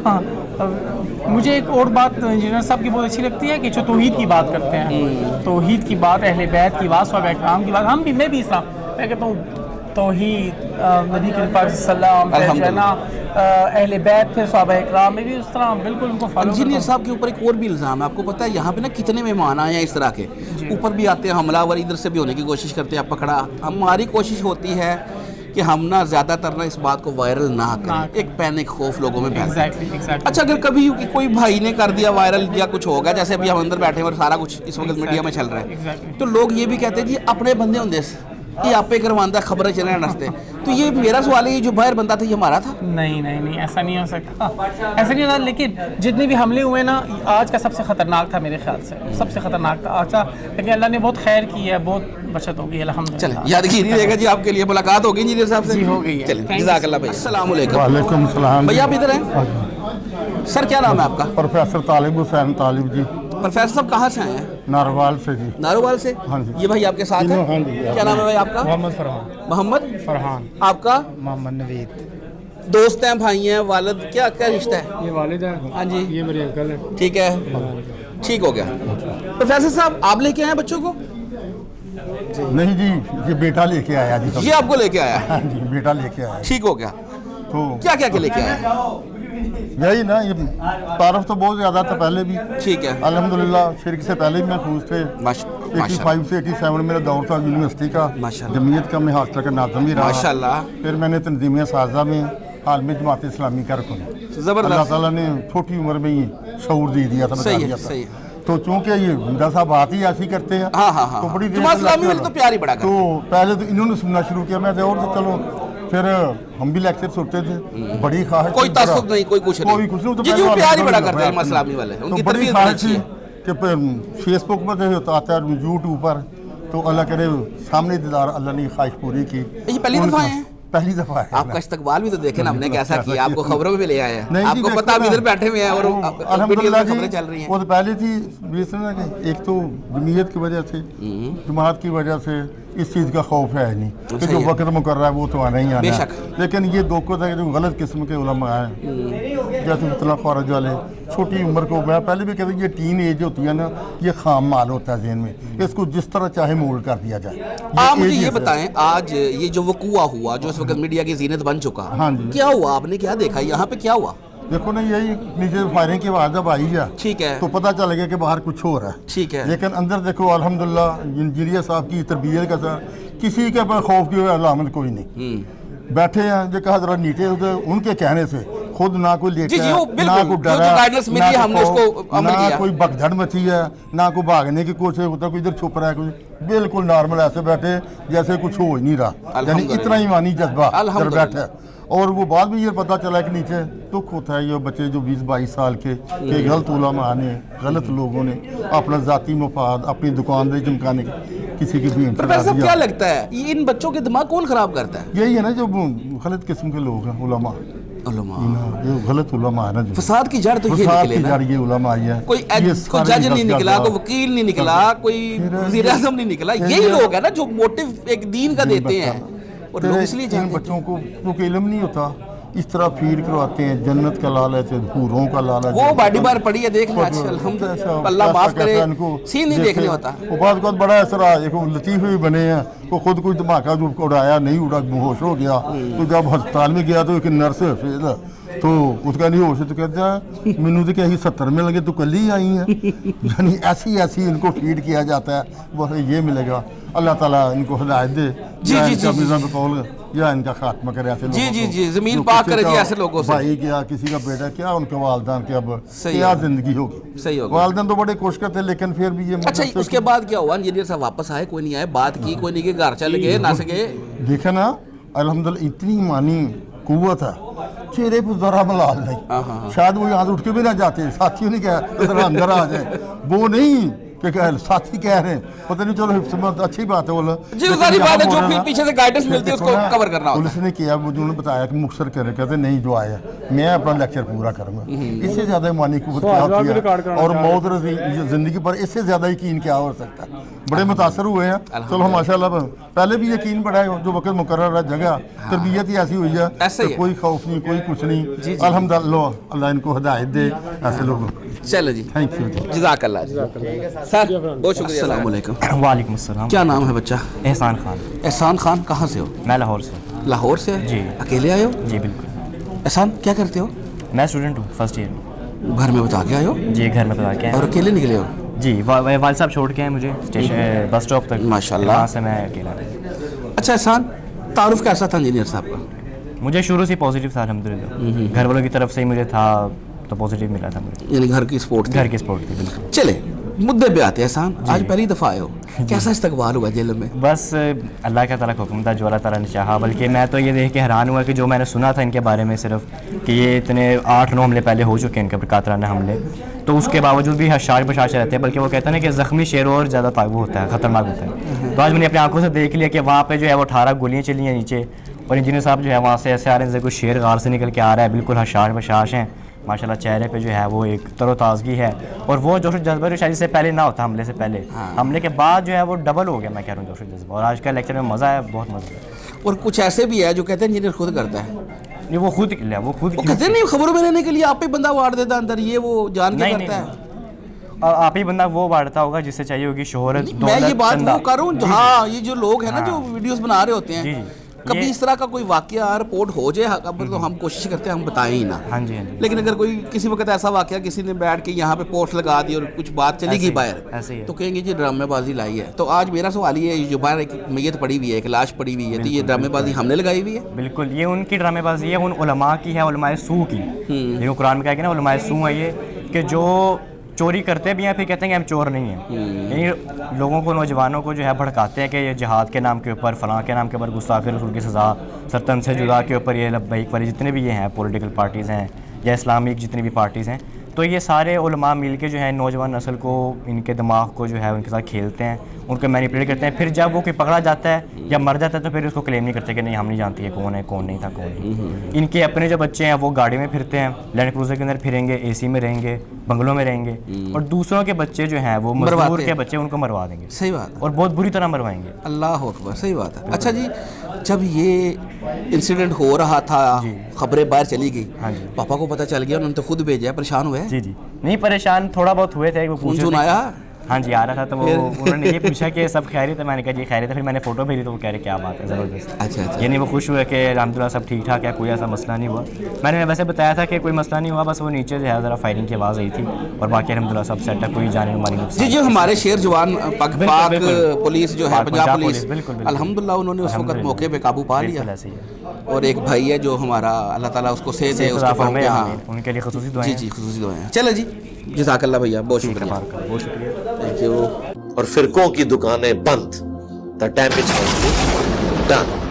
Speaker 14: مجھے ایک اور بات انجینئر صاحب کی بہت اچھی لگتی ہے کہ جو توحید کی بات کرتے ہیں, توحید کی بات, اہل بیت کی بات, صحابہ کرام کی بات. ہم بھی, میں بھی اسلام, میں کہتا ہوں توحید, نبی کریم پاک صلی اللہ علیہ وسلم, جو ہے نا اہل بیت, پھر صحابہ کرام میں بھی اس طرح بالکل ان کو فالو.
Speaker 4: انجینئر صاحب کے اوپر ایک اور بھی الزام ہے, آپ کو پتہ ہے یہاں پہ نا کتنے مہمان آئے ہیں اس طرح کے, اوپر بھی آتے ہیں حملہ ور, ادھر سے بھی ہونے کی کوشش کرتے ہیں پکڑا. ہماری کوشش ہوتی ہے کہ ہم نا زیادہ تر نا اس بات کو وائرل نہ کریں, ایک پینک خوف لوگوں میں پھیلتا ہے. اچھا اگر کبھی کوئی بھائی نے کر دیا وائرل یا کچھ ہوگا, جیسے ابھی ہم اندر بیٹھے ہیں اور سارا کچھ اس وقت میڈیا میں چل رہا ہے, تو لوگ یہ بھی کہتے ہیں جی اپنے بندے ہوں یہ آپ پہ کرواندہ خبریں چلنے نستے. تو یہ میرا سوال ہے, یہ جو باہر بندہ تھا یہ ہمارا تھا؟
Speaker 14: نہیں ایسا نہیں ہو سکتا, ایسا نہیں ہوتا. لیکن جتنے بھی حملے ہوئے نا, آج کا سب سے خطرناک تھا میرے خیال سے, سب سے خطرناک تھا آج کا. لیکن اللہ نے بہت خیر کی ہے, بہت بچت ہوگی الحمدللہ.
Speaker 4: چلیں یادگیری رہے گا جی آپ کے لیے. ملاقات ہوگی انجینئر صاحب سے؟
Speaker 14: جی ہو گئی ہے.
Speaker 4: چلیں جزاک اللہ بھائی. السلام علیکم.
Speaker 10: وعلیکم السلام.
Speaker 4: بھائی آپ ادھر ہیں سر, کیا نام ہے آپ کا؟
Speaker 10: پروفیسر طالب حسین طالب جی.
Speaker 4: پروفیسر صاحب کہاں سے آئے ہیں؟
Speaker 10: ناروال سے جی.
Speaker 4: ناروال سے.
Speaker 10: ہاں جی.
Speaker 4: یہ بھائی آپ کے ساتھ ہیں, کیا نام ہے بھائی آپ کا؟
Speaker 15: محمد فرحان.
Speaker 4: محمد
Speaker 15: فرحان.
Speaker 4: آپ کا؟
Speaker 15: محمد نوید.
Speaker 4: دوست ہیں, بھائی ہیں, والد, کیا رشتہ ہے؟
Speaker 15: یہ والد ہے.
Speaker 4: ہاں جی.
Speaker 15: یہ میرے انکل ہے.
Speaker 4: ٹھیک ہے, ٹھیک ہو گیا. پروفیسر صاحب آپ لے کے آئے بچوں کو؟
Speaker 10: نہیں جی, یہ بیٹا لے کے آیا جی.
Speaker 4: یہ آپ کو لے کے آیا؟
Speaker 10: ہاں جی, بیٹا لے کے آیا.
Speaker 4: ٹھیک ہو گیا.
Speaker 10: تو
Speaker 4: کیا کیا لے کے آیا؟
Speaker 10: یہی نا, یہ تعارف تو بہت زیادہ تھا پہلے بھی.
Speaker 4: ٹھیک ہے.
Speaker 10: الحمدللہ شرک سے پہلے بھی محفوظ تھے. 85 سے 87 میرا دور تھا یونیورسٹی کا, جمعیت کا, میں ہاسٹل کا ناظم بھی رہا.
Speaker 4: ماشاءاللہ.
Speaker 10: پھر میں نے تنظیمیہ سازہ میں حال میں جماعت اسلامی کا رکن.
Speaker 4: زبردست.
Speaker 10: اللہ تعالیٰ نے چھوٹی عمر میں ہی شعور دے دیا تھا, بتا دیا تھا. تو چونکہ یہ گنڈا صاحب بات ہی ایسی کرتے ہیں, تو بڑی دیر
Speaker 4: تو پیاری بڑا.
Speaker 10: تو پہلے تو انہوں نے سننا شروع کیا, میں اور تو چلو پھر ہم بھی لیکچر سنتے تھے. بڑی خواہش,
Speaker 4: کوئی تعصب نہیں, کوئی کچھ نہیں, جو پیاری بڑا کرتے ہیں اسلامی والے, ان کی
Speaker 10: بڑی خواہش تھی کہ فیس بک پر آتا ہے, یوٹیوب پر, تو اللہ کرے سامنے دیدار, اللہ نے خواہش پوری کی.
Speaker 4: یہ پہلی دفعہ ہیں؟
Speaker 10: پہلی دفعہ ہے.
Speaker 4: آپ کا استقبال بھی تو دیکھیں نا ہم نے کیسا کیا, آپ کو خبروں میں بھی لے آئے ہیں, آپ کو پتہ آپ ادھر بیٹھے ہوئے ہیں اور
Speaker 10: الحمدللہ
Speaker 4: خبریں چل رہی ہیں.
Speaker 10: وہ تو پہلے تھی, ایک تو جمعیت کی وجہ سے, جماعت کی وجہ سے اس چیز کا خوف ہے نہیں کہ جو وقت مقررہ ہے وہ تو آنا ہی آنا ہے. لیکن یہ دھوکوں تھا کہ جو غلط قسم کے علماء ہیں, جیسے فتنہ خوارج والے, چھوٹی عمر کو, میں پہلے بھی کہتا ہوں یہ ٹین ایج ہوتی ہے نا, یہ خام مال ہوتا ہے ذہن میں, اس کو جس طرح چاہے مولڈ کر دیا جائے.
Speaker 4: آپ مجھے یہ بتائیں, آج یہ جو وقوع ہوا, جو اس وقت میڈیا کی زینت بن چکا, کیا ہوا, آپ نے کیا دیکھا, یہاں پہ کیا ہوا؟
Speaker 10: دیکھو نا, یہی نیچے فائرنگ کی آواز جب آئی ہے,
Speaker 4: ٹھیک ہے,
Speaker 10: تو پتہ چل گیا کہ باہر کچھ ہو رہا ہے.
Speaker 4: ٹھیک ہے.
Speaker 10: لیکن اندر دیکھو الحمدللہ انجینئر صاحب کی تربیت کا سر, کسی کے پر خوف کی علامت کوئی نہیں. बैठे हैं जो कहा जरा नीचे होते उनके कहने से खुद ना कोई लेटा
Speaker 4: जी,
Speaker 10: है,
Speaker 4: वो
Speaker 10: ना
Speaker 4: बिल्कुल,
Speaker 10: कोई
Speaker 4: जो
Speaker 10: डरा,
Speaker 4: गाइडेंस मिली है, हमने उसको अमल
Speaker 10: ना
Speaker 4: किया।
Speaker 10: कोई भगदड़ मची है, ना कोई भागने की कोशिश होता, कोई इधर छुप रहा है, कोई बिल्कुल नॉर्मल ऐसे बैठे जैसे कुछ हो ही नहीं रहा, यानी इतना ईमानी जज्बा इधर बैठे। और वो बाद में ये पता चला कि नीचे दुख होता है, ये बच्चे जो 20-22 साल के गलत उलमा ने, गलत लोगों ने अपना ज़ाती मफाद, अपनी दुकानदारी चमकाने किसी की भी
Speaker 4: प्रोफेसर साहब क्या लगता है ये इन बच्चों के दिमाग कौन खराब करता है?
Speaker 10: यही है ना जो गलत किस्म के लोग हैं, उलमा, ये गलत उलमा है ना, जो
Speaker 4: फसाद की जड़ तो ये
Speaker 10: फसाद
Speaker 4: निकले
Speaker 10: की
Speaker 4: ना।
Speaker 10: जड़ ये उलमा आई है।
Speaker 4: कोई जज नहीं निकला, कोई वकील नहीं निकला, कोई वज़ीर आज़म नहीं निकला, यही लोग है ना जो मोटिव एक दीन का देते हैं और लोग इसलिए
Speaker 10: इन बच्चों को क्योंकि इल्म नहीं होता, इस तरह फीड करवाते हैं, जन्नत का लालच है, हूरों का लालच,
Speaker 4: वो बड़ी बार पड़ी है, देख लें अल्हम्दुलिल्लाह, अल्लाह माफ करे, सीन नहीं देखने होता।
Speaker 10: वो बात बहुत बड़ा असर है, देखो लतीफ़े भी बने हैं, वो खुद कोई धमाका जो उड़ाया नहीं उड़ा, बेहोश हो गया, तो जब अस्पताल में गया तो एक नर्स है तो उसका नहीं होश, तो कहते हैं मैनू तो क्या 70 मिल गए, तो कल ही आई हैं। यानी ऐसी इनको फीड किया जाता है, वो ये मिलेगा। अल्लाह ताला इनको हिदायत दे, या इनका खात्मा करे ऐसे लोगों को।
Speaker 4: जी ज़मीन पाक करे जी ऐसे लोगों से।
Speaker 10: भाई क्या, किसी का बेटा क्या, उनके वालिदैन की अब क्या जिंदगी होगी।
Speaker 4: सही होगा।
Speaker 10: वालिदैन तो बड़े कोशिश करते लेकिन फिर भी ये
Speaker 4: अच्छा उसके बाद क्या हुआ? इंजीनियर साहब वापस आए, कोई नहीं आए, बात की कोई नहीं, के घर चले गए ना सके?
Speaker 10: देखे ना अल्हम्दुलिल्लाह इतनी मानी कुव्वत है, चेहरे पर जरा मलाल नहीं, शायद वो यहाँ से उठ के भी ना जाते, साथियों ने कहा तो अंदर आ जाए, वो नहीं कि साथी कह रहे हैं, पता नहीं, चलो हिफ्ज़ अच्छी बात है, बोला
Speaker 4: जी सारी बात है, जो फिर पीछे से गाइडेंस मिलती है उसको कवर करना होता है।
Speaker 10: पुलिस ने किया, मुझे उन्होंने बताया कि मुख्तर कर कहते नहीं जो आया मैं अपना लेक्चर पूरा करूँगा, इससे ज़्यादा मानी कुव्वत क्या होती है, और मौत ज़िंदगी पर इससे ज़्यादा यकीन क्या हो सकता है। बड़े मुतासर हुए हैं, चलो माशाल्लाह, पहले भी यकीन बड़ा है, जो वक्त मुकर्रर जगह तरबियत ही ऐसी हुई है, तो कोई खौफ नहीं, कोई कुछ नहीं, अल्हम्दुलिल्लाह, अल्लाह इनको हिदायत दे ऐसे लोगों को।
Speaker 4: चलो जी,
Speaker 10: थैंक यू,
Speaker 4: जज़ाकल्लाह सर, बहुत शुक्रिया। अस्सलाम वालेकुम।
Speaker 11: वालेकुम अस्सलाम।
Speaker 4: क्या नाम है बच्चा?
Speaker 11: एहसान खान।
Speaker 4: एहसान खान, कहाँ से हो?
Speaker 11: मैं लाहौर से।
Speaker 4: लाहौर से?
Speaker 11: जी।
Speaker 4: अकेले आए हो?
Speaker 11: जी बिल्कुल।
Speaker 4: एहसान क्या करते हो?
Speaker 11: मैं स्टूडेंट हूँ, फर्स्ट ईयर में।
Speaker 4: घर में बता के आए हो?
Speaker 11: जी घर में बता के आए।
Speaker 4: और अकेले निकले हो?
Speaker 11: जी, वालिद साहब छोड़ के आए मुझे स्टेशन बस स्टॉप तक,
Speaker 4: माशाल्लाह,
Speaker 11: वहाँ से मैं अकेला।
Speaker 4: अच्छा एहसान, तारुफ कैसा था इंजीनियर साहब का?
Speaker 11: मुझे शुरू से पॉजिटिव था अल्हम्दुलिल्लाह, घर वालों की तरफ से ही मुझे था तो पॉजिटिव मिला था मुझे।
Speaker 4: यानी घर की सपोर्ट थी?
Speaker 11: घर की सपोर्ट थी बिल्कुल।
Speaker 4: चले मुद्दे पे आते हैं एहसान, आज पहली दफ़ा आए हो, कैसा इस्तकबाल हुआ जेल में?
Speaker 11: बस अल्लाह का ताला का हुक्म था, जो अल्लाह ताला ने चाहा। बल्कि मैं तो ये देख के हैरान हुआ कि जो मैंने सुना था इनके बारे में सिर्फ कि ये इतने 8-9 हमले पहले हो चुके हैं इनके ऊपर, कातराना हमले, तो उसके बावजूद भी हशार बशाश रहते हैं। बल्कि वो कहते हैं ना कि ज़ख्मी शेर और ज़्यादा वो होता है, ख़तरनाक होता है। तो आज मैंने अपनी आंखों से देख लिया कि वहाँ पे जो है वो 18 गोलियाँ चली हैं नीचे, और इंजीनियर साहब जो है वहाँ से ऐसे आ रहे हैं जैसे कोई शेर गार से निकल के आ रहा है, बिल्कुल हशार बशाश हैं माशाल्लाह, चेहरे पे जो है वो एक तरोताज़गी है, और वो जोश जज्बा जो शायद इससे पहले ना होता, हमले से पहले, हमले के बाद जो है वो डबल हो गया, मैं कह रहा हूँ जोश जज्बा। और आज का लेक्चर में मज़ा आया, बहुत मज़ा आया।
Speaker 4: और कुछ ऐसे भी है जो कहते हैं इंजीनियर खुद करता है,
Speaker 11: नहीं वो खुद
Speaker 4: कहते नहीं खबरों में रहने के लिए आप ही बंदा वाड़ देता अंदर, ये वो जान के करता है।
Speaker 11: आप ही बंदा वो बांटता होगा जिससे चाहिए होगी शोहरत,
Speaker 4: मैं ये बात वो कर रहा हूँ, हाँ ये जो लोग हैं ना जो वीडियोस बना रहे होते हैं, कभी इस तरह का कोई वाकया रिपोर्ट हो जाए तो हम कोशिश करते हैं हम बताएं ही ना।
Speaker 11: हाँ जी, हाँ जी।
Speaker 4: लेकिन अगर कोई किसी वक्त ऐसा वाकया किसी ने बैठ के यहाँ पे पोस्ट लगा दी और कुछ बात चली गई बाहर, तो कहेंगे जी ड्रामेबाजी लाई है। तो आज मेरा सवाल ये है, जो बाहर एक मैयत पड़ी हुई है, एक लाश पड़ी हुई है, तो ये ड्रामेबाजी हमने लगाई हुई है?
Speaker 11: बिल्कुल, ये उनकी ड्रामेबाजी है, उन उलमा की है, उलमाए सू की। ये कुरान में कहा गया ना उलमाए सू है ये, कि जो चोरी करते भी हैं फिर कहते हैं कि हम चोर नहीं हैं। यही लोगों को, नौजवानों को जो है भड़काते हैं कि ये जिहाद के नाम के ऊपर, फलां के नाम के ऊपर, गुस्ताखी रसूल की सज़ा, सरतन से जुदा के ऊपर, ये लब्बैक वाली जितने भी ये हैं पॉलिटिकल पार्टीज़ हैं या इस्लामिक जितनी भी पार्टीज़ हैं, तो ये सारे उलमा मिल के जो है नौजवान नस्ल को, इनके दिमाग को जो है उनके साथ खेलते हैं, उनको मैनिपुलेट करते हैं। फिर जब वो कोई पकड़ा जाता है या मर जाता है तो फिर उसको क्लेम नहीं करते कि नहीं हम नहीं जानती है कौन है, कौन नहीं था, कौन नहीं। इनके अपने जो बच्चे हैं वो गाड़ी में फिरते हैं, लैंड क्रूज़र के अंदर फिरेंगे, AC में रहेंगे, बंगलों में रहेंगे, और दूसरों के बच्चे जो हैं वो मजदूर के बच्चे, उनको मरवा देंगे।
Speaker 4: सही बात है।
Speaker 11: और बहुत बुरी तरह मरवाएंगे।
Speaker 4: अल्लाह अकबर, सही बात है। अच्छा जी, जब ये इंसिडेंट हो रहा था, खबरें बाहर चली गई, पापा को पता चल गया, उन्होंने तो खुद भेजा, परेशान हुए?
Speaker 11: जी जी, नहीं परेशान थोड़ा बहुत हुए थे, वो
Speaker 4: पूछ आया?
Speaker 11: हाँ जी आ रहा था, तो वो उन्होंने ये पूछा कि सब खैरियत है, मैंने कहा जी खैरियत है। फिर मैंने फ़ोटो भेजी तो वो कह रहे क्या बात है, ज़बरदस्त।
Speaker 4: अच्छा।
Speaker 11: यानी वो खुश हुए कि अल्हम्दुलिल्लाह सब ठीक ठाक है, कोई ऐसा मसला नहीं हुआ। मैंने वैसे बताया था कि कोई मसला नहीं हुआ, बस वो नीचे जो है ज़रा फायरिंग की आवाज़ आई थी, और बाकी अल्हम्दुलिल्लाह सब सेट है, कोई जाने मानी नुकसान।
Speaker 4: जी जो हमारे शेर जवान पाक पुलिस जो है, पंजाब पुलिस, अल्हम्दुलिल्लाह उन्होंने उस वक्त मौके पर काबू पा लिया। اور ایک بھائی ہے جو ہمارا اللہ تعالیٰ اس کو صحت دے, اس کے فارم پہ, ہاں
Speaker 11: ان کے لیے خصوصی دعائیں.
Speaker 4: جی جی خصوصی دعائیں. چلے جی, جزاک اللہ بھیا, بہت شکریہ,
Speaker 11: بہت شکریہ,
Speaker 4: تھینک یو.
Speaker 1: اور فرقوں کی دکانیں بند. The damage has been done.